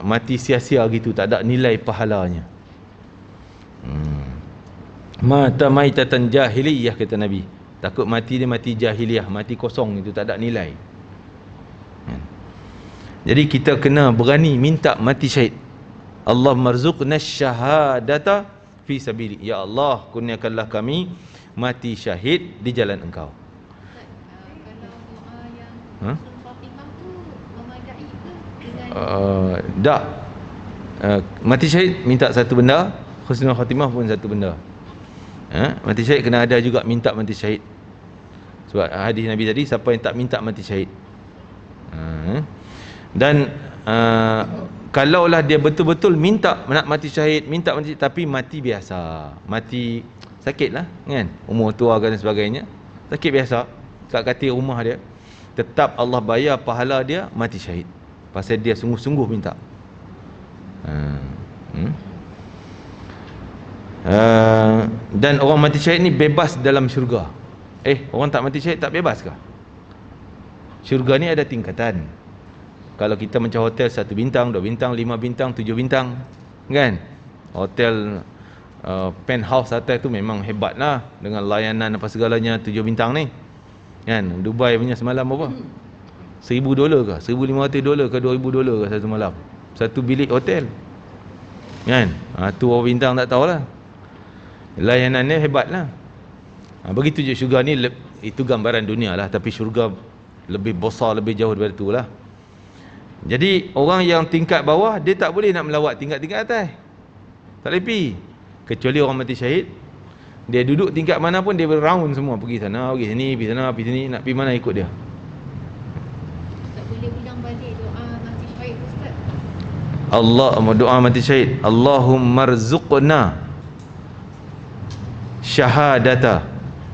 mati sia-sia gitu, tak ada nilai pahalanya. Mata maitatan jahiliyah, kata Nabi. Takut mati dia mati jahiliyah, mati kosong itu, tak ada nilai. Jadi kita kena berani minta mati syahid. Allah marzuqna syahadata fi sabili. Ya Allah, kurniakanlah kami mati syahid di jalan Engkau. Kalau doa yang Fatimah tu memadai ke dengan Tak. Mati syahid minta satu benda, husnul khatimah pun satu benda. Mati syahid kena ada juga minta mati syahid. Sebab hadis Nabi tadi, siapa yang tak minta mati syahid. Dan kalaulah dia betul-betul minta nak mati syahid, minta mati, tapi mati biasa, mati sakit lah kan, umur tua dan sebagainya, sakit biasa kat katil rumah dia, tetap Allah bayar pahala dia mati syahid, pasal dia sungguh-sungguh minta. Dan orang mati syahid ni bebas dalam syurga. Orang tak mati syahid tak bebas ke? Syurga ni ada tingkatan. Kalau kita macam hotel 1 bintang, 2 bintang, 5 bintang, 7 bintang kan, hotel penthouse atas tu memang hebat lah, dengan layanan apa segalanya, 7 bintang ni kan. Dubai punya semalam berapa? $1,000 ke? $1,500 ke? $2,000 ke satu malam, satu bilik hotel kan. Tu berapa bintang tak tahulah, layanannya hebat lah. Begitu je syurga ni. Itu gambaran dunia lah, tapi syurga lebih besar, lebih jauh daripada tu lah. Jadi orang yang tingkat bawah, dia tak boleh nak melawat tingkat-tingkat atas, tak boleh pergi. Kecuali orang mati syahid, dia duduk tingkat mana pun dia round semua, pergi sana, pergi sini, pergi sana, pergi sini, nak pergi mana ikut dia. Tak boleh ulang balik doa mati syahid Ustaz. Allah doa mati syahid, Allahumma rzuqna syahadata.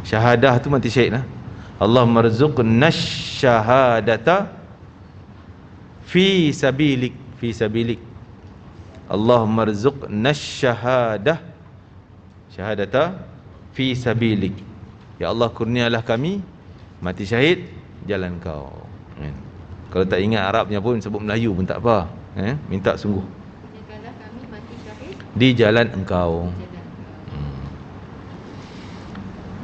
Syahadah tu mati syahid lah. Allahumma rzuqna syahadata fi sabilik, fi sabilik. Allahumma rzuqna syahadah, syahadata fi sabilik. Ya Allah, kurnialah kami mati syahid jalan kau. Kalau tak ingat Arabnya pun sebut Melayu pun tak apa. Minta sungguh. Kurniakanlah kami mati syahid di jalan engkau. jalan.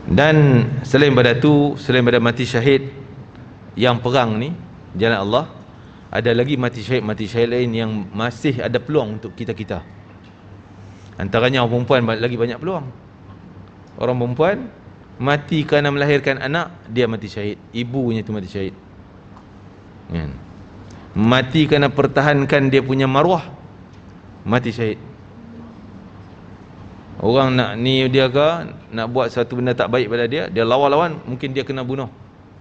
Dan selain pada tu, selain pada mati syahid yang perang ni jalan Allah, ada lagi mati syahid lain yang masih ada peluang untuk kita-kita. Antaranya orang perempuan lagi banyak peluang. Orang perempuan mati kerana melahirkan anak, dia mati syahid, ibunya tu mati syahid kan. Mati kerana pertahankan dia punya maruah, mati syahid. Orang nak ni dia ke, nak buat satu benda tak baik pada dia, dia lawan-lawan, mungkin dia kena bunuh.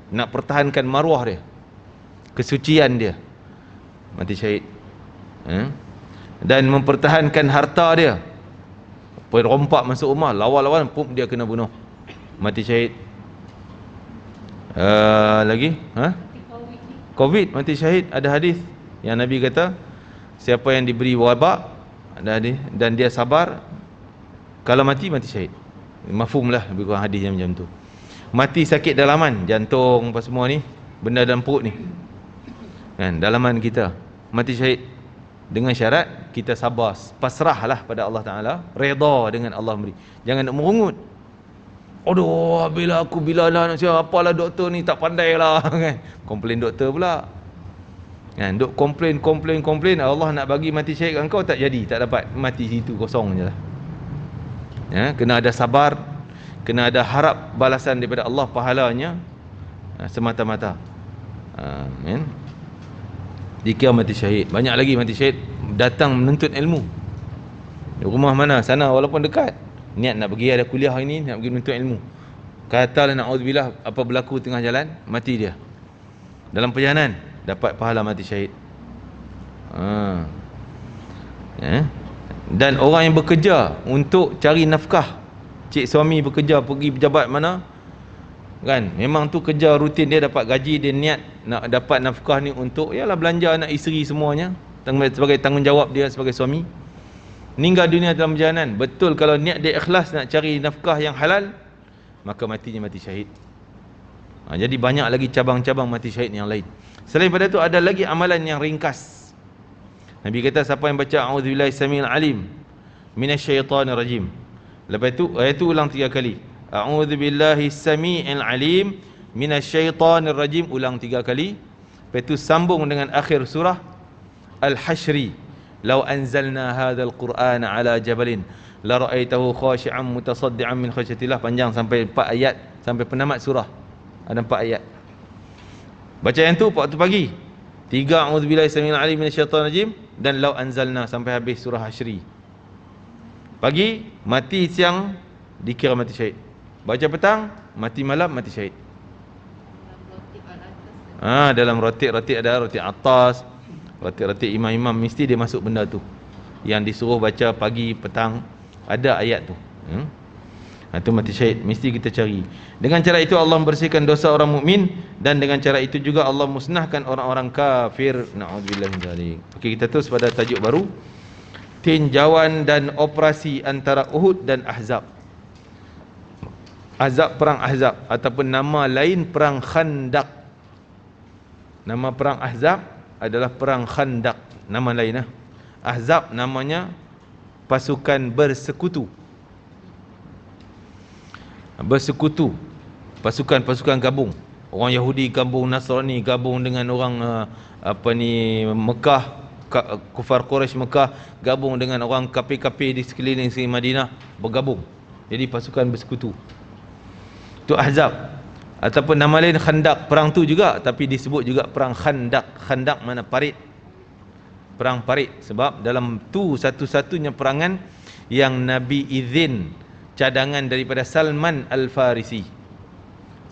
Nak pertahankan maruah dia, kesucian dia, mati syahid. Dan mempertahankan harta dia, rompak masuk rumah, lawan-lawan, pum, dia kena bunuh, mati syahid. Lagi COVID, mati syahid. Ada hadis yang Nabi kata, siapa yang diberi wabak dan dia sabar, kalau mati, mati syahid. Mafhum lah lebih kurang hadis yang macam tu. Mati sakit dalaman, jantung apa semua ni, benda dalam perut ni kan, dalaman kita, mati syahid. Dengan syarat kita sabar, pasrahlah pada Allah Ta'ala, redha dengan Allah beri. Jangan nak merungut. Aduh, bila nak siapa, apalah doktor ni tak pandai lah kan. Komplain doktor pula kan, duk komplain, Allah nak bagi mati syahid kat kau, tak jadi, tak dapat, mati situ kosong je lah. Kena ada sabar, kena ada harap balasan daripada Allah, pahalanya semata-mata. Dikira mati syahid. Banyak lagi mati syahid datang menuntut ilmu. Di rumah mana, sana walaupun dekat, niat nak pergi ada kuliah hari ni, nak pergi menuntut ilmu. Katalah na'udzubillah apa berlaku tengah jalan, mati dia. Dalam perjalanan dapat pahala mati syahid. Dan orang yang bekerja untuk cari nafkah, cik suami bekerja pergi pejabat mana kan, memang tu kerja rutin dia, dapat gaji, dia niat nak dapat nafkah ni untuk yalah belanja anak isteri semuanya, sebagai tanggungjawab dia sebagai suami. Meninggal dunia dalam perjalanan, betul kalau niat dia ikhlas nak cari nafkah yang halal, maka matinya mati syahid. Jadi banyak lagi cabang-cabang mati syahid yang lain. Selain pada tu ada lagi amalan yang ringkas. Nabi kata siapa yang baca a'udzubillahi samiil alim minasyaitonir rajim, lepas tu ayat tu ulang 3 kali, a'udzubillahi samiil alim minasyaitonir rajim, ulang 3 kali. Lepas tu sambung dengan akhir surah Al-Hasyri, law anzalna hadzal qur'ana ala jabalin la ra'aitahu khashi'an mutasaddian min khasyatillah. Panjang sampai 4 ayat, sampai penamat surah ada 4 ayat. Baca yang tu waktu pagi, 3 a'udzubillahi samiil alim minasyaitonir rajim, dan law anzalna sampai habis surah Hasyri. Pagi mati, siang dikira mati syahid. Baca petang mati, malam mati syahid. Dalam ratik-ratik ada ratik atas, ratik-ratik imam-imam, mesti dia masuk benda tu. Yang disuruh baca pagi, petang, ada ayat tu. Itu mati syahid, mesti kita cari. Dengan cara itu Allah membersihkan dosa orang mukmin, dan dengan cara itu juga Allah musnahkan orang-orang kafir. Na'udzubillah min dzalik. Okey, kita terus pada tajuk baru. Tinjauan dan operasi antara Uhud dan Ahzab. Ahzab, perang Ahzab, ataupun nama lain perang Khandaq. Nama perang Ahzab adalah perang Khandaq, nama lain lah. Ahzab namanya pasukan bersekutu. Bersekutu, pasukan-pasukan gabung. Orang Yahudi gabung, Nasrani gabung dengan orang Mekah, kufar Quraisy Mekah gabung dengan orang kafir-kafir di sekeliling Madinah, bergabung. Jadi pasukan bersekutu. Itu Ahzab. Ataupun nama lain Khandaq, perang tu juga tapi disebut juga perang Khandaq. Khandaq mana parit. Perang parit, sebab dalam tu satu-satunya perangan yang Nabi izin cadangan daripada Salman Al-Farisi.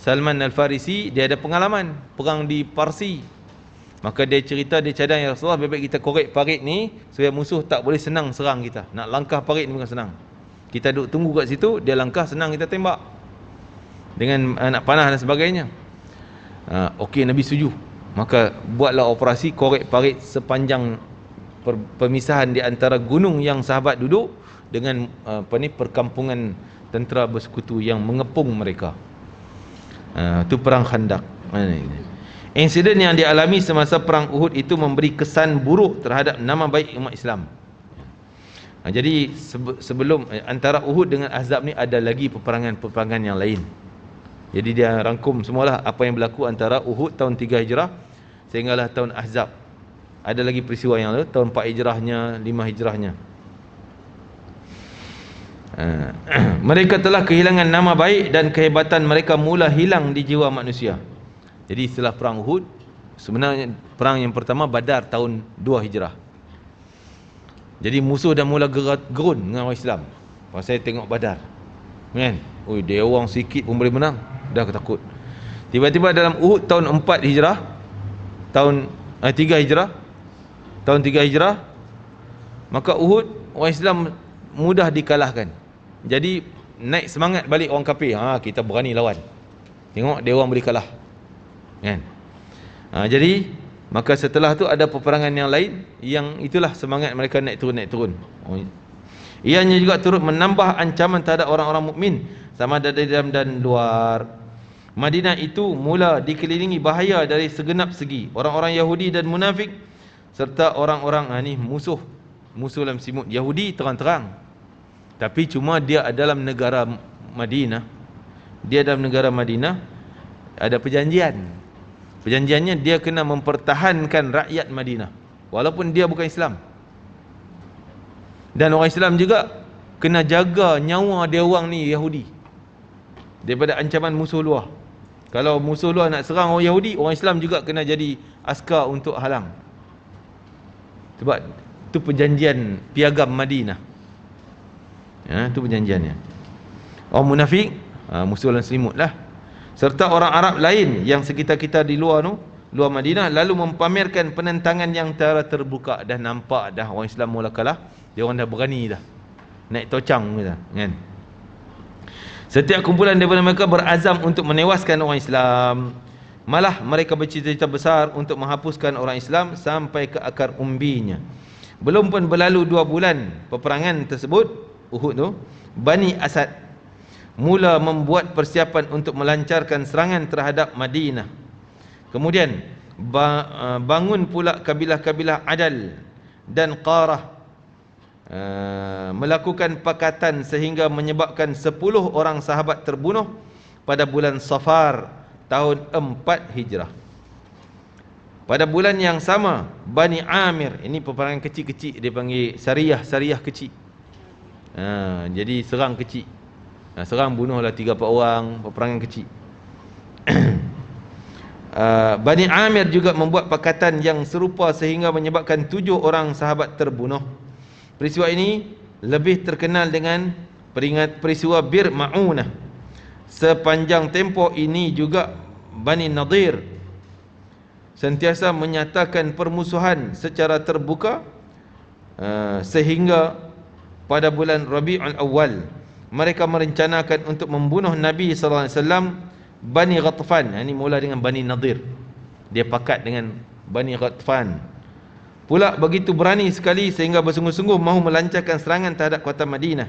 Salman Al-Farisi dia ada pengalaman perang di Parsi. Maka dia cerita, dia cadang, ya Rasulullah, baik kita korek parit ni supaya musuh tak boleh senang serang kita. Nak langkah parit ni bukan senang. Kita duduk tunggu kat situ, dia langkah, senang kita tembak dengan anak panah dan sebagainya. Okey, Nabi setuju. Maka buatlah operasi korek parit sepanjang pemisahan di antara gunung yang sahabat duduk dengan perkampungan tentera bersekutu yang mengepung mereka. Itu perang Khandaq. Insiden yang dialami semasa perang Uhud itu memberi kesan buruk terhadap nama baik umat Islam. Jadi sebelum antara Uhud dengan Ahzab ni ada lagi peperangan-peperangan yang lain. Jadi dia rangkum semualah apa yang berlaku antara Uhud tahun 3 Hijrah sehinggalah tahun Ahzab. Ada lagi peristiwa yang lain tahun 4 Hijrahnya, 5 Hijrahnya. Mereka telah kehilangan nama baik dan kehebatan mereka mula hilang di jiwa manusia. Jadi setelah perang Uhud, sebenarnya perang yang pertama Badar tahun 2 Hijrah. Jadi musuh dah mula gerun dengan orang Islam. Pas saya tengok Badar, kan, oi, dia orang sikit pun boleh menang, dah ketakut. Tiba-tiba dalam Uhud tahun 4 Hijrah, tahun 3 Hijrah, tahun 3 Hijrah, maka Uhud orang Islam mudah dikalahkan. Jadi naik semangat balik orang kafir. Kita berani lawan. Tengok dia orang boleh kalah. Kan? Jadi maka setelah tu ada peperangan yang lain yang itulah semangat mereka naik turun. Ianya juga turut menambah ancaman terhadap orang-orang mukmin sama ada dari dalam dan luar. Madinah itu mula dikelilingi bahaya dari segenap segi. Orang-orang Yahudi dan munafik serta orang-orang musuh dalam simut. Yahudi terang-terang. Tapi cuma dia dalam negara Madinah. Dia dalam negara Madinah ada perjanjian. Perjanjiannya dia kena mempertahankan rakyat Madinah walaupun dia bukan Islam. Dan orang Islam juga kena jaga nyawa dia orang ni Yahudi daripada ancaman musuh luar. Kalau musuh luar nak serang orang Yahudi, orang Islam juga kena jadi askar untuk halang. Sebab itu perjanjian piagam Madinah. Itu perjanjiannya. Orang munafik musuh dalam selimut lah. Serta orang Arab lain yang sekitar kita di luar Madinah lalu mempamerkan penentangan yang terbuka. Dah nampak dah orang Islam mula kalah, dia orang dah berani dah naik tocang kita, kan. Setiap kumpulan daripada mereka berazam untuk menewaskan orang Islam. Malah mereka bercita-cita besar untuk menghapuskan orang Islam sampai ke akar umbinya. Belum pun berlalu 2 bulan peperangan tersebut, Uhud tu, Bani Asad mula membuat persiapan untuk melancarkan serangan terhadap Madinah. Kemudian bangun pula kabilah-kabilah Adal dan Qarah melakukan pakatan sehingga menyebabkan 10 orang sahabat terbunuh pada bulan Safar tahun 4 Hijrah. Pada bulan yang sama, Bani Amir, ini peperangan kecil-kecil, dia panggil Sariyah kecil. Jadi serang kecil. Serang bunuhlah 3-4 orang, peperangan kecil. Bani Amir juga membuat pakatan yang serupa sehingga menyebabkan 7 orang sahabat terbunuh. Peristiwa ini lebih terkenal dengan peristiwa Bir Ma'unah. Sepanjang tempoh ini juga Bani Nadir sentiasa menyatakan permusuhan secara terbuka, sehingga pada bulan Rabiul Awal mereka merencanakan untuk membunuh Nabi sallallahu alaihi wasallam. Bani Ghatfan, ini mula dengan Bani Nadir, dia pakat dengan Bani Ghatfan pula begitu berani sekali sehingga bersungguh-sungguh mahu melancarkan serangan terhadap kota Madinah,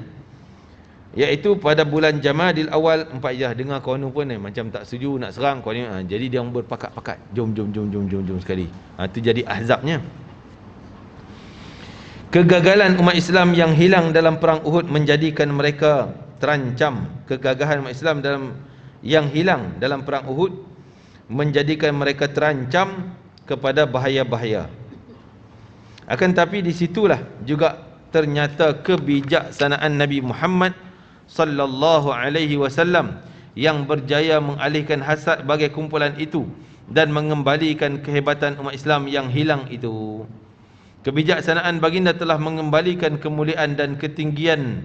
iaitu pada bulan Jamadil Awal 4 Hijrah. Dengar kawan pun macam tak setuju nak serang kawan, jadi dia berpakat-pakat, jom sekali. Itu jadi ahzabnya. Kegagalan umat Islam yang hilang dalam perang Uhud menjadikan mereka terancam. Kegagalan umat Islam yang hilang dalam perang Uhud menjadikan mereka terancam kepada bahaya-bahaya. Akan tapi di situlah juga ternyata kebijaksanaan Nabi Muhammad sallallahu alaihi wasallam yang berjaya mengalihkan hasad bagai kumpulan itu dan mengembalikan kehebatan umat Islam yang hilang itu. Kebijaksanaan baginda telah mengembalikan kemuliaan dan ketinggian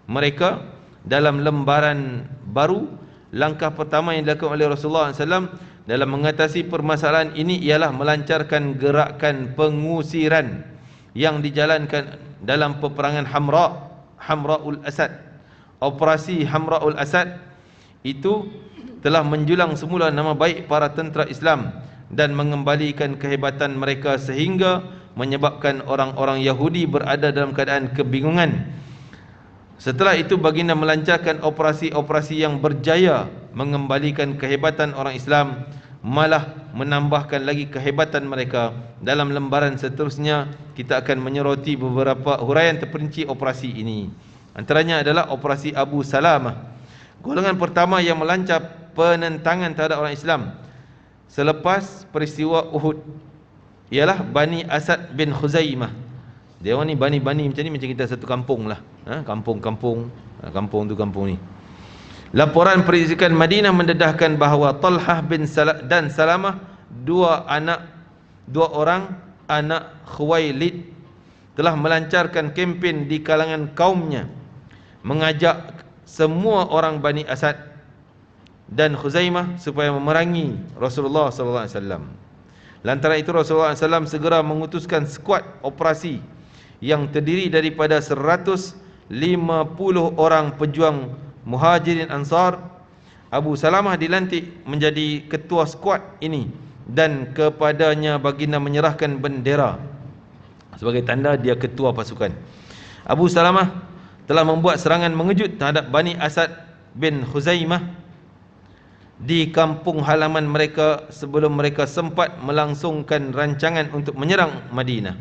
mereka dalam lembaran baru. Langkah pertama yang dilakukan oleh Rasulullah SAW dalam mengatasi permasalahan ini ialah melancarkan gerakan pengusiran yang dijalankan dalam peperangan Hamra'ul Asad. Operasi Hamra'ul Asad itu telah menjulang semula nama baik para tentera Islam dan mengembalikan kehebatan mereka sehingga menyebabkan orang-orang Yahudi berada dalam keadaan kebingungan. Setelah itu baginda melancarkan operasi-operasi yang berjaya mengembalikan kehebatan orang Islam, malah menambahkan lagi kehebatan mereka. Dalam lembaran seterusnya kita akan menyoroti beberapa huraian terperinci operasi ini. Antaranya adalah operasi Abu Salamah, golongan pertama yang melancar penentangan terhadap orang Islam selepas peristiwa Uhud ialah Bani Asad bin Khuzaimah. Dia orang ni bani-bani macam ni, macam kita satu kampung lah, kampung-kampung, kampung tu kampung ni. Laporan perizikan Madinah mendedahkan bahawa Talhah bin dan Salamah, dua orang anak Khuwailid, telah melancarkan kempen di kalangan kaumnya, mengajak semua orang Bani Asad dan Khuzaimah supaya memerangi Rasulullah sallallahu alaihi wasallam. Lantaran itu Rasulullah SAW segera mengutuskan skuad operasi yang terdiri daripada 150 orang pejuang Muhajirin Ansar. Abu Salamah dilantik menjadi ketua skuad ini dan kepadanya baginda menyerahkan bendera sebagai tanda dia ketua pasukan. Abu Salamah telah membuat serangan mengejut terhadap Bani Asad bin Khuzaimah di kampung halaman mereka sebelum mereka sempat melangsungkan rancangan untuk menyerang Madinah.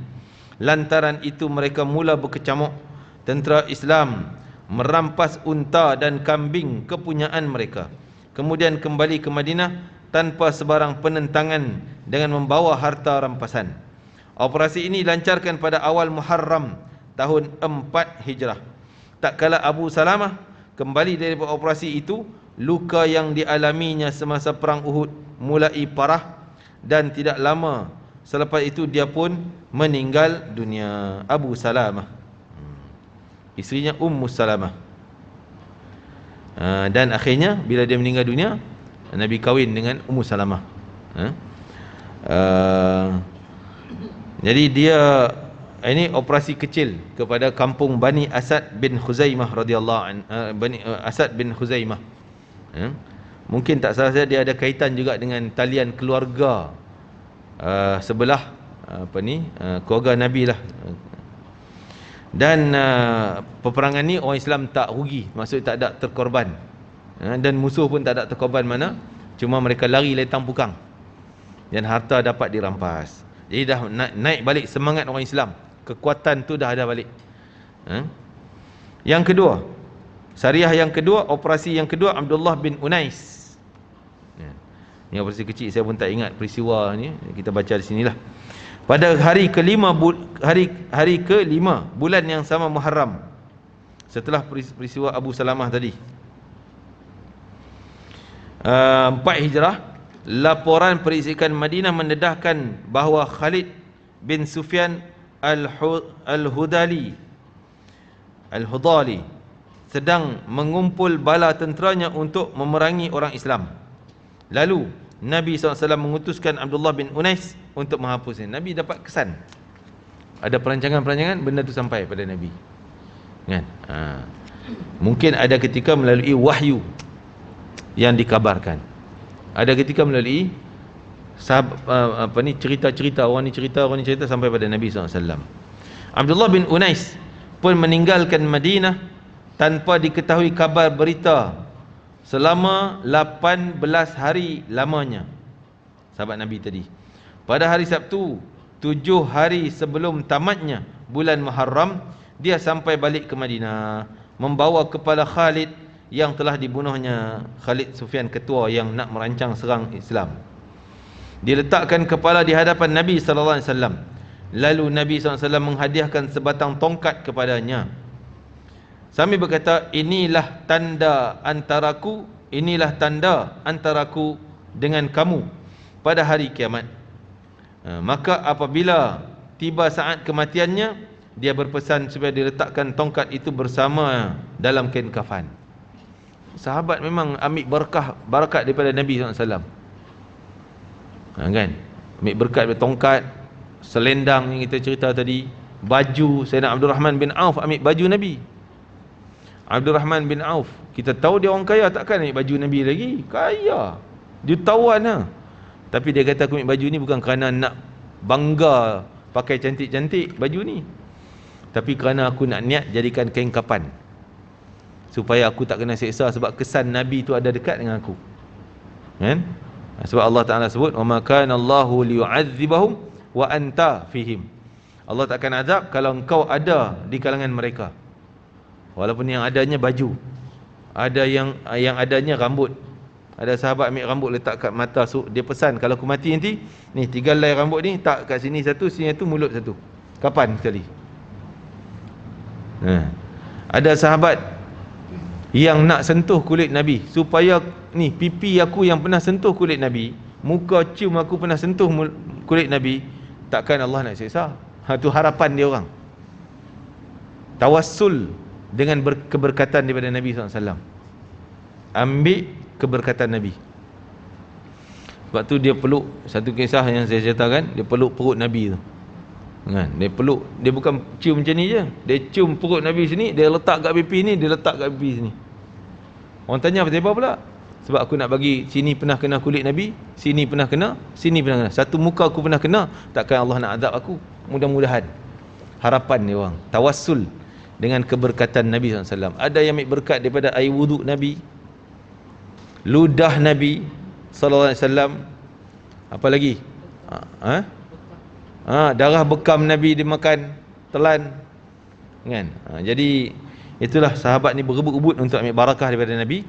Lantaran itu mereka mula berkecamuk. Tentera Islam merampas unta dan kambing kepunyaan mereka, kemudian kembali ke Madinah tanpa sebarang penentangan dengan membawa harta rampasan. Operasi ini dilancarkan pada awal Muharram tahun 4 Hijrah. Tak kala Abu Salamah kembali dari operasi itu, luka yang dialaminya semasa perang Uhud mulai parah dan tidak lama selepas itu dia pun meninggal dunia. Abu Salamah, isterinya Ummu Salamah. Dan akhirnya bila dia meninggal dunia, Nabi kahwin dengan Ummu Salamah. Jadi dia, ini operasi kecil kepada kampung Bani Asad bin Khuzaimah radhiyallahu Bani Asad bin Khuzaimah. Mungkin tak salah saya dia ada kaitan juga dengan talian keluarga sebelah keluarga Nabi lah. Dan peperangan ni orang Islam tak rugi, maksud tak ada terkorban, dan musuh pun tak ada terkorban mana, cuma mereka lari letang pukang dan harta dapat dirampas. Jadi dah naik balik semangat orang Islam, kekuatan tu dah ada balik. Yang kedua, syariah yang kedua, operasi yang kedua, Abdullah bin Unais. Ini operasi kecil, saya pun tak ingat peristiwa ni, kita baca di sinilah. Pada hari kelima bulan yang sama Muharram, setelah peristiwa Abu Salamah tadi, 4 Hijrah, laporan perisikan Madinah mendedahkan bahawa Khalid bin Sufyan Al-Hudali sedang mengumpul bala tenteranya untuk memerangi orang Islam. Lalu Nabi SAW mengutuskan Abdullah bin Unais untuk menghapusnya. Nabi dapat kesan, ada perancangan-perancangan, benda tu sampai pada Nabi, kan? Mungkin ada ketika melalui wahyu yang dikabarkan, ada ketika melalui cerita-cerita, orang ni cerita sampai pada Nabi SAW. Abdullah bin Unais pun meninggalkan Madinah tanpa diketahui kabar berita selama 18 hari lamanya. Sahabat Nabi tadi, pada hari Sabtu 7 hari sebelum tamatnya bulan Muharram, dia sampai balik ke Madinah membawa kepala Khalid yang telah dibunuhnya Khalid Sufyan, ketua yang nak merancang serang Islam. Diletakkan kepala di hadapan Nabi sallallahu alaihi wasallam. Lalu Nabi SAW menghadiahkan sebatang tongkat kepadanya sambil berkata, inilah tanda antaraku dengan kamu pada hari kiamat. Maka apabila tiba saat kematiannya, dia berpesan supaya diletakkan tongkat itu bersama dalam kain kafan. Sahabat memang ambil barakat daripada Nabi SAW, kan? Ambil berkat daripada tongkat, selendang yang kita cerita tadi, baju Sayyidina Abdul Rahman bin Auf, ambil baju Nabi. Abdul Rahman bin Auf, kita tahu dia orang kaya, takkan ambil baju Nabi lagi? Kaya, jutawan lah. Tapi dia kata, aku ambil baju ni bukan kerana nak bangga pakai cantik-cantik baju ni, tapi kerana aku nak niat jadikan kain kapan, supaya aku tak kena seksa, sebab kesan Nabi tu ada dekat dengan aku, kan? Sebab Allah Ta'ala sebut, wa ma kana Allahu liyu'adzibahum wa anta fihim. Allah tak akan azab kalau engkau ada di kalangan mereka, walaupun yang adanya baju, ada yang adanya rambut. Ada sahabat ambil rambut letak kat mata, dia pesan, kalau aku mati nanti ni 3 helai rambut ni, tak kat sini satu, sini satu, mulut satu, kapan sekali. Ada sahabat yang nak sentuh kulit Nabi, supaya ni pipi aku yang pernah sentuh kulit Nabi, muka cium aku pernah sentuh kulit Nabi, takkan Allah nak seksa. Tu harapan dia orang, tawassul dengan keberkatan daripada Nabi SAW, ambil keberkatan Nabi. Sebab tu dia peluk, satu kisah yang saya ceritakan, dia peluk perut Nabi tu, kan? Dia peluk, dia bukan cium macam ni je, dia cium perut Nabi sini, dia letak kat pipi ni, dia letak kat pipi sini. Orang tanya, apa pula? Sebab aku nak bagi, sini pernah kena kulit Nabi, sini pernah kena, sini pernah kena, satu muka aku pernah kena, takkan Allah nak azab aku. Mudah-mudahan. Harapan dia orang, tawassul dengan keberkatan Nabi SAW. Ada yang ambil berkat daripada air wuduk Nabi, ludah Nabi SAW. Apa lagi? Darah bekam Nabi dimakan, telan, kan? Jadi itulah, sahabat ni berebut-rebut untuk ambil barakah daripada Nabi.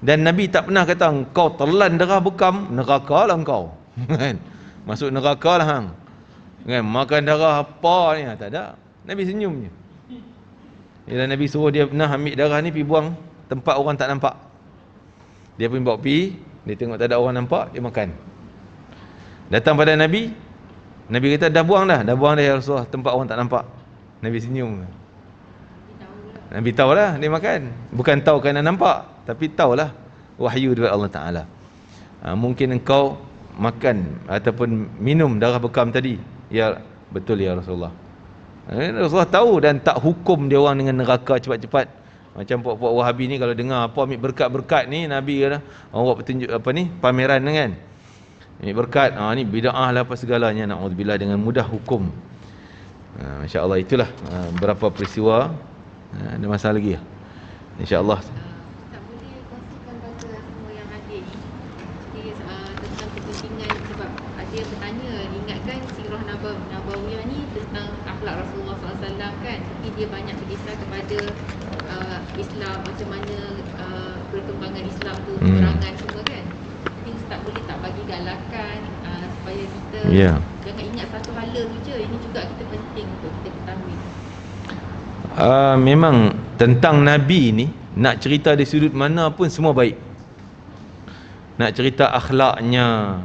Dan Nabi tak pernah kata, engkau telan darah bekam, neraka lah engkau, kan? Masuk neraka lah hang, kan? Makan darah apa ni? Tak ada. Nabi senyum je. Bila Nabi suruh dia pernah ambil darah ni pergi buang tempat orang tak nampak, dia pun bawa pergi, dia tengok tak ada orang nampak, dia makan. Datang pada Nabi, Nabi kata, dah buang dah ya Rasulullah, tempat orang tak nampak. Nabi senyum. Nabi tahulah dia makan, bukan tahu kerana nampak, tapi tahulah wahyu daripada Allah Ta'ala. Mungkin engkau makan ataupun minum darah bekam tadi. Ya, betul ya Rasulullah. Rasulullah tahu dan tak hukum dia orang dengan neraka cepat-cepat. Macam puak-puak Wahabi ni, kalau dengar apa ambil berkat-berkat ni, Nabi kata orang buat petunjuk apa ni, pameran kan, ambil berkat, ni bid'ah lah apa segalanya, na'udzubillah, dengan mudah hukum. Masya-Allah, itulah berapa peristiwa. Ada masalah lagi ya? InsyaAllah. Tak boleh kongsikan pada semua yang hadir ni, jadi tentang kepentingan, sebab ada yang bertanya, ingatkan sirah Nabawiyah ni tentang akhlak Rasulullah SAW kan, tapi dia banyak berkisar kepada Islam, macam mana perkembangan Islam tu, peperangan semua kan. Jadi Ustaz boleh tak bagi galakan supaya kita jangan ingat satu hala tu je, ini juga kita penting untuk kita ketahui. Memang tentang Nabi ni, nak cerita di sudut mana pun semua baik. nak cerita akhlaknya,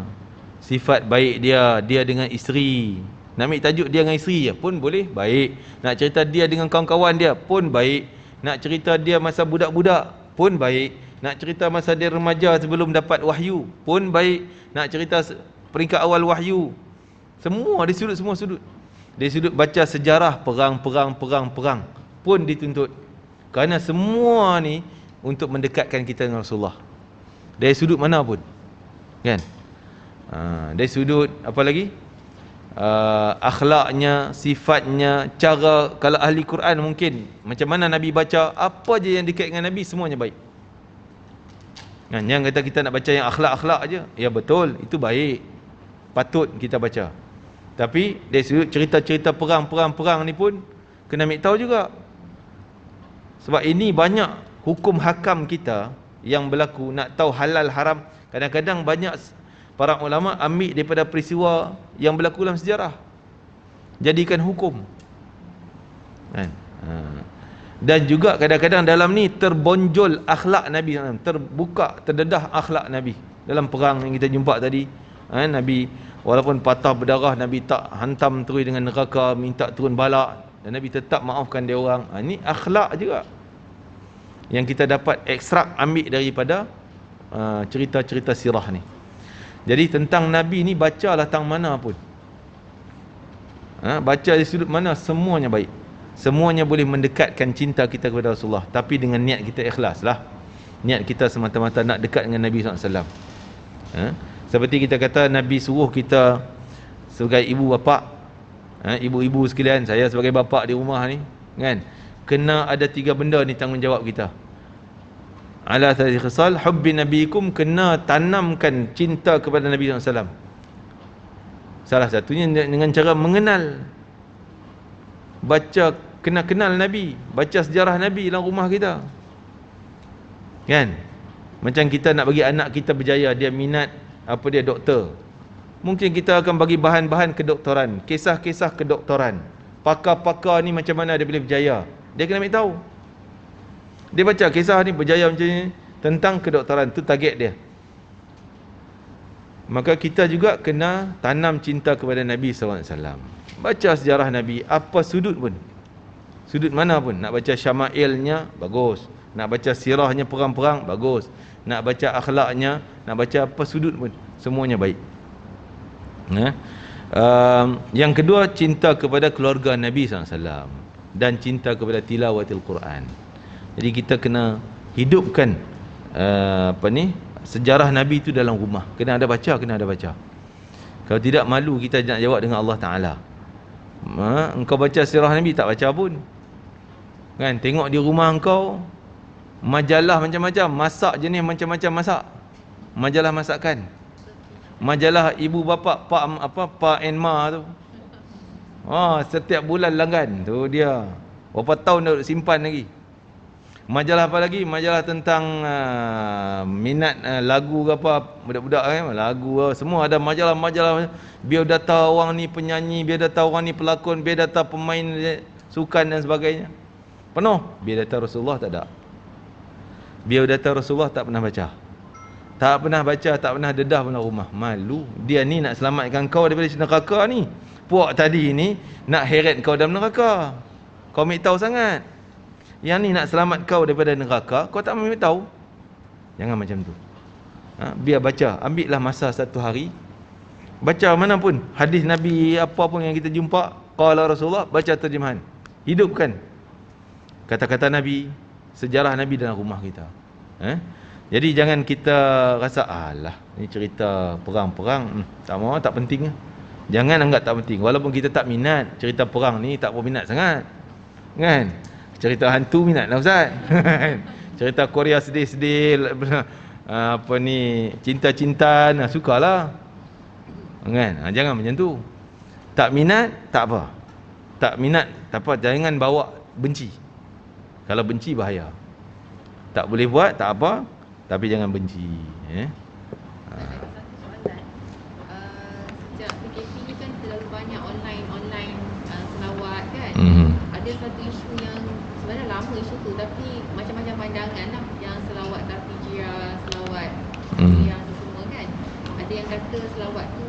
sifat baik dia, dia dengan isteri. Nak ambil tajuk dia dengan isteri je pun boleh, baik. Nak cerita dia dengan kawan-kawan dia pun baik. Nak cerita dia masa budak-budak pun baik. Nak cerita masa dia remaja sebelum dapat wahyu pun baik. Nak cerita peringkat awal wahyu, semua di sudut, semua sudut. Dari sudut baca sejarah perang pun dituntut. Kerana semua ni untuk mendekatkan kita dengan Rasulullah. Dari sudut mana pun. Kan? Dari sudut apa lagi? Akhlaknya, sifatnya, cara. Kalau ahli Quran mungkin macam mana Nabi baca, apa je yang dekat dengan Nabi semuanya baik. Kan? Yang kata kita nak baca yang akhlak-akhlak aje, ya betul, itu baik, patut kita baca. Tapi dari sudut cerita-cerita perang ni pun kena ambil tahu juga. Sebab ini banyak hukum hakam kita yang berlaku, nak tahu halal haram. Kadang-kadang banyak para ulama ambil daripada peristiwa yang berlaku dalam sejarah, jadikan hukum. Kan? Dan juga kadang-kadang dalam ni terbonjol akhlak Nabi, terbuka, terdedah akhlak Nabi. Dalam perang yang kita jumpa tadi, Nabi walaupun patah berdarah, Nabi tak hantam terus dengan neraka, minta turun balak, dan Nabi tetap maafkan dia orang. Ini akhlak juga yang kita dapat ekstrak ambil daripada cerita-cerita sirah ni. Jadi tentang Nabi ni bacalah tang mana pun, baca di sudut mana, semuanya baik. Semuanya boleh mendekatkan cinta kita kepada Rasulullah, tapi dengan niat kita ikhlas lah. Niat kita semata-mata nak dekat dengan Nabi SAW. Seperti kita kata Nabi suruh kita sebagai ibu bapa, ibu-ibu sekalian, saya sebagai bapa di rumah ni, kan, kena ada 3 benda ni tanggungjawab kita. Ala thalathi khisal hubbi nabiikum, kena tanamkan cinta kepada Nabi SAW. Salah satunya dengan cara mengenal, baca, kena kenal Nabi, baca sejarah Nabi dalam rumah kita. Kan? Macam kita nak bagi anak kita berjaya, dia minat apa, dia doktor, mungkin kita akan bagi bahan-bahan kedoktoran, kisah-kisah kedoktoran, pakar-pakar ni macam mana dia boleh berjaya, dia kena ambil tahu. Dia baca kisah ni berjaya macam ni tentang kedoktoran, tu target dia. Maka kita juga kena tanam cinta kepada Nabi SAW. Baca sejarah Nabi, apa sudut pun, sudut mana pun. Nak baca syama'ilnya, bagus. Nak baca sirahnya, perang-perang, bagus. Nak baca akhlaknya, nak baca apa sudut pun, semuanya baik. Yang kedua, cinta kepada keluarga Nabi SAW dan cinta kepada tilawatil Quran. Jadi kita kena hidupkan sejarah Nabi itu dalam rumah. Kena ada baca, kena ada baca. Kalau tidak, malu kita nak jawab dengan Allah Ta'ala. Engkau baca sirah Nabi, tak baca pun. Kan? Tengok di rumah engkau majalah macam-macam, masak jenis macam-macam masak. Majalah masakan. Majalah ibu bapa, Pa and Ma tu. Setiap bulan langgan. Tu dia. Berapa tahun dah simpan lagi. Majalah apa lagi? Majalah tentang minat lagu ke apa, budak-budak lagu, semua ada majalah-majalah. Biodata orang ni penyanyi, biodata orang ni pelakon, biodata pemain sukan dan sebagainya. Penuh. Biodata Rasulullah tak ada. Biodata Rasulullah tak pernah baca. Tak pernah baca, tak pernah dedah pun rumah. Malu. Dia ni nak selamatkan kau daripada neraka ni. Puak tadi ni nak heret kau dalam neraka. Kau ambil tahu sangat. Yang ni nak selamat kau daripada neraka, kau tak ambil tahu. Jangan macam tu. Biar baca. Ambil lah masa satu hari. Baca mana pun. Hadis Nabi apa pun yang kita jumpa, qala Rasulullah, baca terjemahan. Hidupkan kata-kata Nabi, sejarah Nabi dalam rumah kita. Jadi jangan kita rasa, alah, ni cerita perang-perang, tak mau, tak penting. Jangan anggap tak penting. Walaupun kita tak minat cerita perang ni, tak berminat sangat. Kan? Cerita hantu minat lah Ustaz. Cerita Korea sedih-sedih, cinta-cintaan, sukalah. Kan? Jangan macam tu. Tak minat, tak apa. Tak minat, tak apa. Jangan bawa benci. Kalau benci bahaya. Tak boleh buat, tak apa, tapi jangan benci. Satu soalan. Sejak PKP ni kan terlalu banyak online selawat kan. Ada satu isu yang sebenarnya lama isu tu, tapi macam-macam pandangan lah. Yang selawat Tafijiyah, selawat yang semua ada yang kata selawat tu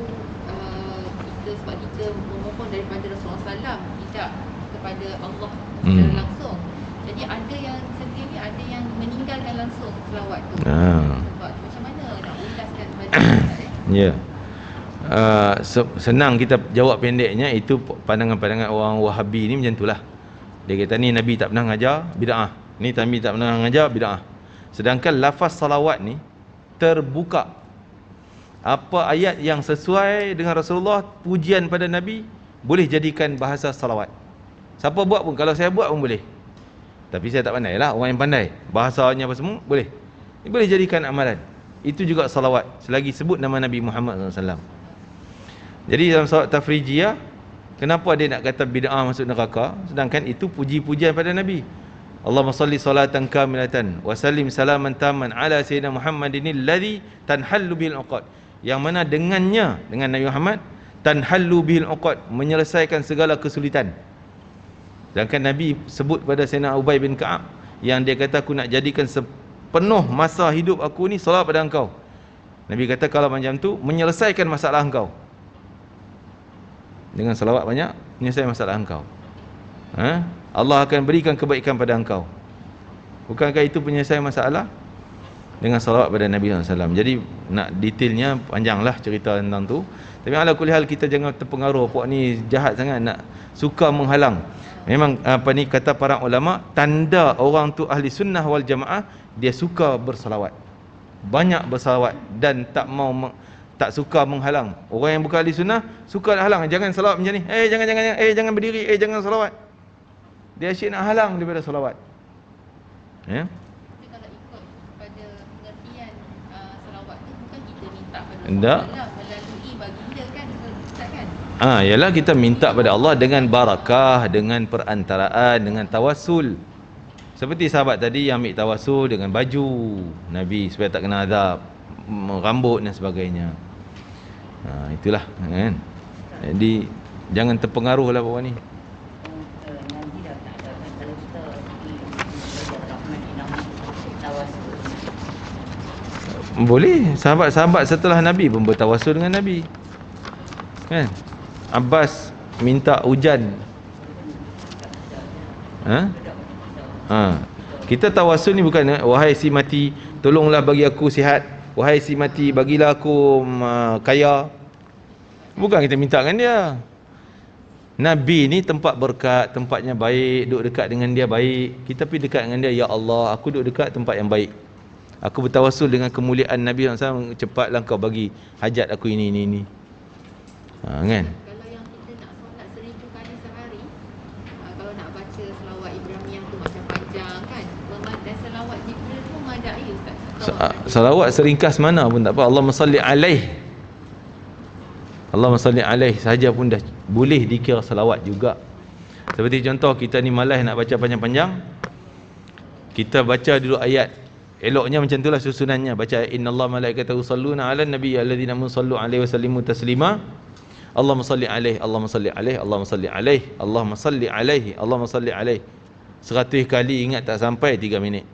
kita sebab kita memohon daripada Rasulullah SAW, tidak kepada Allah secara langsung. Jadi ada yang sendiri, ada yang meninggalkan langsung selawat tu. Sebab macam mana nak ulaskan pada Ya. Senang kita jawab pendeknya, itu pandangan-pandangan orang Wahabi ni macam itulah. Dia kata ni Nabi tak pernah ngajar, bid'ah. Ni Nabi tak pernah ngajar, bid'ah. Sedangkan lafaz salawat ni terbuka. Apa ayat yang sesuai dengan Rasulullah, pujian pada Nabi, boleh jadikan bahasa salawat. Siapa buat pun, kalau saya buat pun boleh. Tapi saya tak pandai lah, orang yang pandai bahasanya apa semua, boleh. Ini boleh jadikan amalan. Itu juga salawat, selagi sebut nama Nabi Muhammad SAW. Jadi dalam salawat tafrijiyah, kenapa dia nak kata bid'ah masuk neraka, sedangkan itu puji-pujian pada Nabi. Allahumma salli salatan kamilatan wa sallim salaman taman ala sayyidina Muhammadinil ladzi tanhallu bihil uqad, yang mana dengannya, dengan Nabi Muhammad, tanhallu bihil uqad, menyelesaikan segala kesulitan. Sedangkan Nabi sebut pada Sayyidina Ubay bin Ka'ab, yang dia kata aku nak jadikan sepenuh masa hidup aku ni salat pada engkau. Nabi kata kalau macam tu menyelesaikan masalah engkau. Dengan salawat banyak menyelesaikan masalah engkau. Allah akan berikan kebaikan pada engkau. Bukankah itu penyelesaian masalah? Dengan salawat pada Nabi SAW. Jadi nak detailnya panjanglah cerita tentang tu. Tapi ala kulli hal kita jangan terpengaruh, puak ni jahat sangat, nak suka menghalang. Memang kata para ulama, tanda orang tu ahli sunnah wal jamaah, dia suka bersalawat, banyak bersalawat, dan tak suka menghalang. Orang yang bukan ahli sunnah suka nak halang, jangan salawat macam ni, jangan berdiri, jangan salawat. Dia asyik nak halang daripada salawat. Ya. Tapi kalau ikut pada pengertian salawat tu, bukan kita minta pada Tak. Allah melalui baginda kan, Ustaz kan? Ialah kita minta pada Allah dengan barakah, dengan perantaraan, dengan tawassul. Seperti sahabat tadi yang ambil tawassul dengan baju Nabi supaya tak kena azab, rambut dan sebagainya. Itulah kan. Jadi jangan terpengaruhlah bawah ni. Boleh, sahabat-sahabat setelah Nabi pun bertawassul dengan Nabi. Kan? Abbas minta hujan. Kita tawassul ni bukan wahai si mati, tolonglah bagi aku sihat. Wahai si mati, bagilah aku kaya. Bukan kita minta dengan dia. Nabi ni tempat berkat, tempatnya baik, duduk dekat dengan dia baik. Kita pergi dekat dengan dia, ya Allah, aku duduk dekat tempat yang baik. Aku bertawassul dengan kemuliaan Nabi SAW, cepatlah kau bagi hajat aku ini. Kan? Kalau yang kita nak solat 1000 kali sehari, kalau nak baca selawat Ibrahimiyah tu macam panjang kan, dan selawat Jibril tu madai Ustaz. Salawat seringkas mana pun tak apa. Allahumma salli alaih, Allahumma salli alaih sahaja pun dah boleh dikira salawat juga. Seperti contoh, kita ni malas nak baca panjang-panjang, kita baca dulu ayat. Eloknya macam itulah susunannya. Baca innallaha malaikatahu yusalluna 'alan nabiy alladzina amanu sallu 'alaihi wa sallimu taslima. Allahumma salli alaihi, Allahumma salli alaihi, Allahumma salli alaihi, Allahumma salli alaihi, Allahumma salli alaihi. 100 kali ingat tak sampai 3 minit.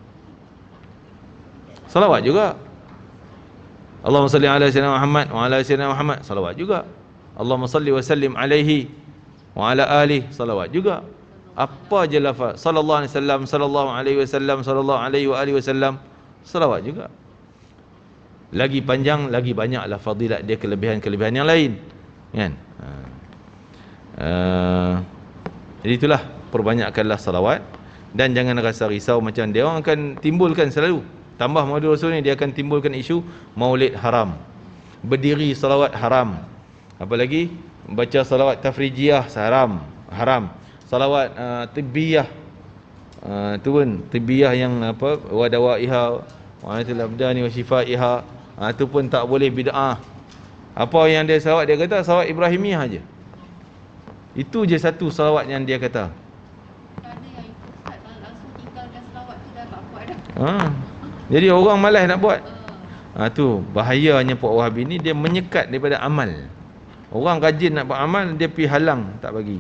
Salawat juga. Allahumma salli ala sayyidina Muhammad wa ala sayyidina Muhammad, salawat juga. Allahumma salli wa sallim alaihi wa ala alihi, salawat juga. Apa je lafaz sallallahu alaihi wasallam, sallallahu alaihi wasallam, sallallahu alaihi wa alihi wasallam, salawat juga. Lagi panjang, lagi banyaklah fadilat dia, kelebihan-kelebihan yang lain. Kan? Jadi itulah, perbanyakkanlah salawat. Dan jangan rasa risau macam dia orang akan timbulkan selalu. Tambah Maulid Rasul ni, dia akan timbulkan isu maulid haram, berdiri salawat haram, apa lagi baca salawat tafrijiyah haram, salawat tibbiyah, tu pun tibbiyah yang apa, wa dawaiha wa atil abdani wa shifaiha, tu pun tak boleh, bid'ah. Apa yang dia salawat, dia kata salawat Ibrahimiyah aja. Itu je satu salawat yang dia kata. Ada yang Ustaz langsung tinggalkan selawat tu dah tak buat dah. Jadi orang malas nak buat. Tu bahayanya Puak Wahabi ni, dia menyekat daripada amal. Orang rajin nak buat amal, dia pergi halang, tak bagi.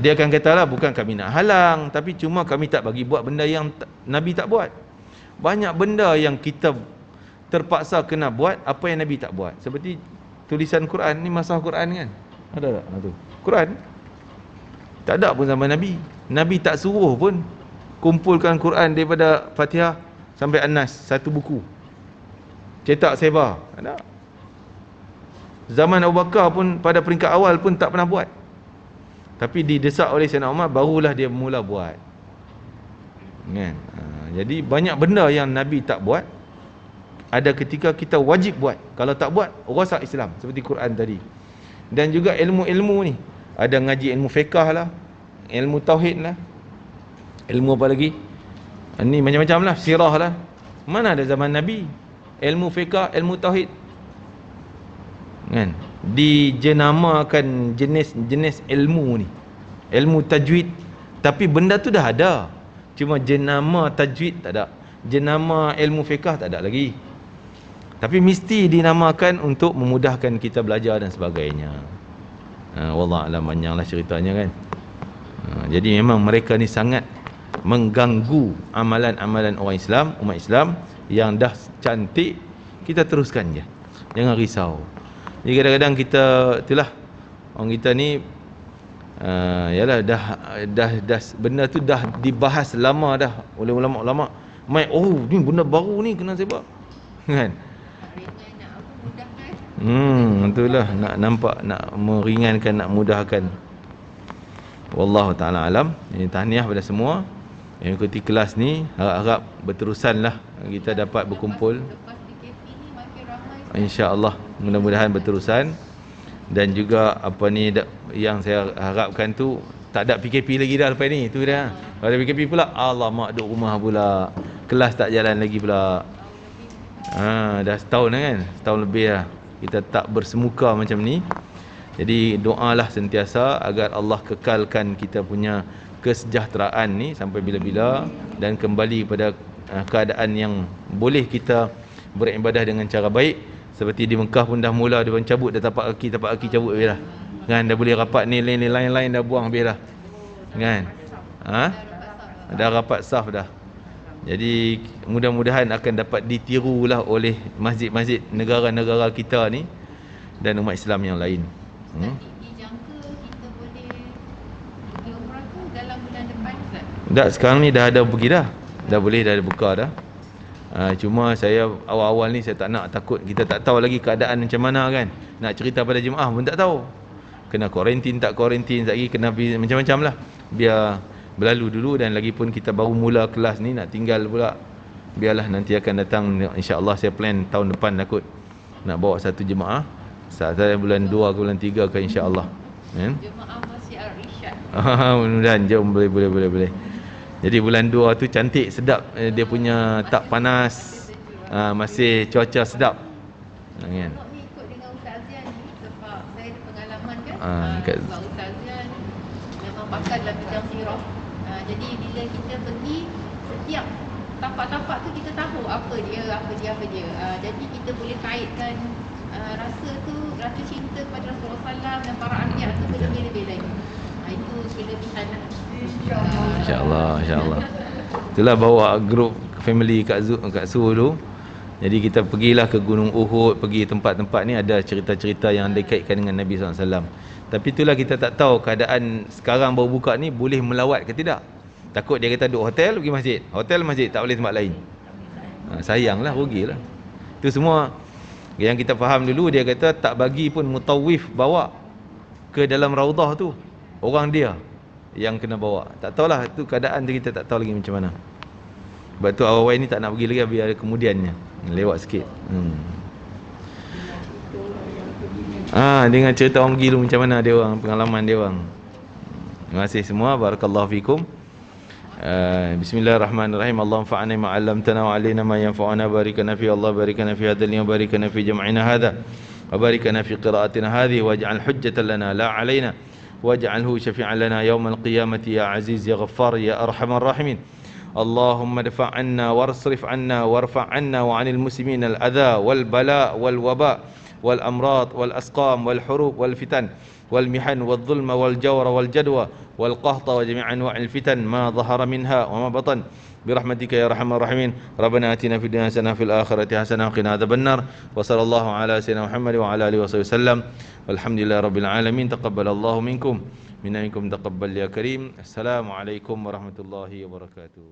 Dia akan katalah, bukan kami nak halang, tapi cuma kami tak bagi buat benda yang Nabi tak buat. Banyak benda yang kita terpaksa kena buat apa yang Nabi tak buat. Seperti tulisan Quran ni, masah Quran kan, ada tak? Tu Quran tak ada pun zaman Nabi. Nabi tak suruh pun kumpulkan Quran daripada Fatihah sampai An-Nas satu buku, cetak sebar, tak ada. Zaman Abu Bakar pun pada peringkat awal pun tak pernah buat. Tapi didesak oleh Sayyidina Umar, barulah dia mula buat. Kan? Jadi banyak benda yang Nabi tak buat, ada ketika kita wajib buat. Kalau tak buat, rosak Islam. Seperti Quran tadi. Dan juga ilmu-ilmu ni, ada ngaji ilmu fiqah lah, ilmu tauhid lah, ilmu apa lagi? Ni macam-macam lah, sirah lah. Mana ada zaman Nabi ilmu fiqah, ilmu tauhid kan dijenamakan jenis ilmu ni, ilmu tajwid. Tapi benda tu dah ada, cuma jenama tajwid tak ada, jenama ilmu fiqah tak ada lagi. Tapi mesti dinamakan untuk memudahkan kita belajar dan sebagainya. Wallah alam, panjanglah ceritanya kan. Jadi memang mereka ni sangat mengganggu amalan-amalan orang Islam, umat Islam yang dah cantik. Kita teruskan je, jangan risau. Jadi kadang-kadang kita, itulah orang kita ni yalah dah benda tu dah dibahas lama dah oleh ulama-ulama. Mai, oh ni benda baru ni kena sebab kan. Itulah nak nampak, nak meringankan, nak mudahkan. Wallahu taala alam. Ini tahniah pada semua yang ikuti kelas ni. Harap-harap berterusanlah kita dapat berkumpul. Lepas PKP ni makin ramai. InsyaAllah mudah-mudahan berterusan. Dan juga apa ni yang saya harapkan tu, tak ada PKP lagi dah lepas ni. Tu dah. Kalau ada PKP pula, alamak duduk rumah pula, kelas tak jalan lagi pula. Dah setahun kan, setahun lebih dah kita tak bersemuka macam ni. Jadi doalah sentiasa agar Allah kekalkan kita punya kesejahteraan ni sampai bila-bila, dan kembali pada keadaan yang boleh kita beribadah dengan cara baik. Seperti di Mekah pun dah mula dia cabut dah tapak kaki cabut habis dah. Kan dah boleh rapat ni, lain-lain dah buang habis dah. Kan? Dah rapat saf dah. Jadi mudah-mudahan akan dapat ditirulah oleh masjid-masjid negara-negara kita ni dan umat Islam yang lain. Dijangka kita boleh pergi umrah tu dalam bulan depan Ustaz? Dah sekarang ni dah ada pergi dah. Dah boleh, dah ada buka dah. Cuma saya awal-awal ni saya tak nak, takut kita tak tahu lagi keadaan macam mana kan. Nak cerita pada jemaah pun tak tahu. Kena kuarantin tak kuarantin, lagi kena macam-macam lah. Biar berlalu dulu, dan lagi pun kita baru mula kelas ni, nak tinggal pula. Biarlah nanti akan datang, insya-Allah saya plan tahun depan takut nak bawa satu jemaah. Saya bulan 2 ke bulan 3 ke insya-Allah. Jemaah Masjid Al-Irsyad. Mudah-mudahan jom, boleh. Jadi bulan 2 tu cantik, sedap, dia punya tak panas, masih cuaca sedap. Kan? Nak ni ikut dengan Ustaz Azian ni sebab saya ada pengalaman kan. Sebab Ustaz Azian memang pakar dalam bidang sirah. Jadi bila kita pergi, setiap tapak-tapak tu kita tahu apa dia. Jadi kita boleh kaitkan rasa cinta kepada Rasulullah SAW dan para anbiya tu lebih-lebih lagi. Itu kelebihan lah. InsyaAllah. Itulah bawa grup family kat Su dulu. Jadi kita pergilah ke Gunung Uhud, pergi tempat-tempat ni ada cerita-cerita yang dikaitkan dengan Nabi SAW. Tapi itulah kita tak tahu keadaan sekarang baru buka ni boleh melawat ke tidak. Takut dia kata duduk hotel, pergi masjid. Hotel, masjid, tak boleh tempat lain. Sayanglah, rugilah. Itu semua yang kita faham dulu. Dia kata tak bagi pun mutawif bawa ke dalam raudah tu. Orang dia yang kena bawa. Tak tahulah, tu keadaan tu kita tak tahu lagi macam mana. Sebab tu awal-awal ni tak nak pergi lagi, biar ada kemudiannya. Lewat sikit. Dengan cerita orang pergi dulu macam mana dia orang, pengalaman dia orang. Terima kasih semua. Barakallahu fikum. Bismillahirrahmanirrahim. Allahumma fa'alna ma 'allamtana wa 'allimna ma yanfa'una. Barikana fi Allah, barikana fi hadzal yawm, barikana fi jam'ina hadha, wa barikana fi qira'atina hadhihi, waj'al hujjatan lana la 'alaina, waj'alhu syafi'an lana yawmal qiyamati ya aziz ya ghaffar ya arhamar rahimin. Allahumma dafa' 'anna warsrif 'anna warfa' 'anna wa 'anil muslimin al-adha wal bala' wal waba' wal amrad wal asqam wal hurub wal fitan wal mihan wal dhulma wal jawra wal jadwa wal qahta wa jami' anwa'il fitan ma dhahara minha wa ma batan برحمتك يا أرحم الراحمين. ربنا آتنا في الدنيا حسنة وفي الآخرة حسنة وقنا عذاب النار. وصلى الله على سيدنا محمد وعلى آله وصحبه وسلم. والحمد لله رب العالمين. تقبل الله منكم تقبل يا كريم. السلام عليكم ورحمة الله وبركاته.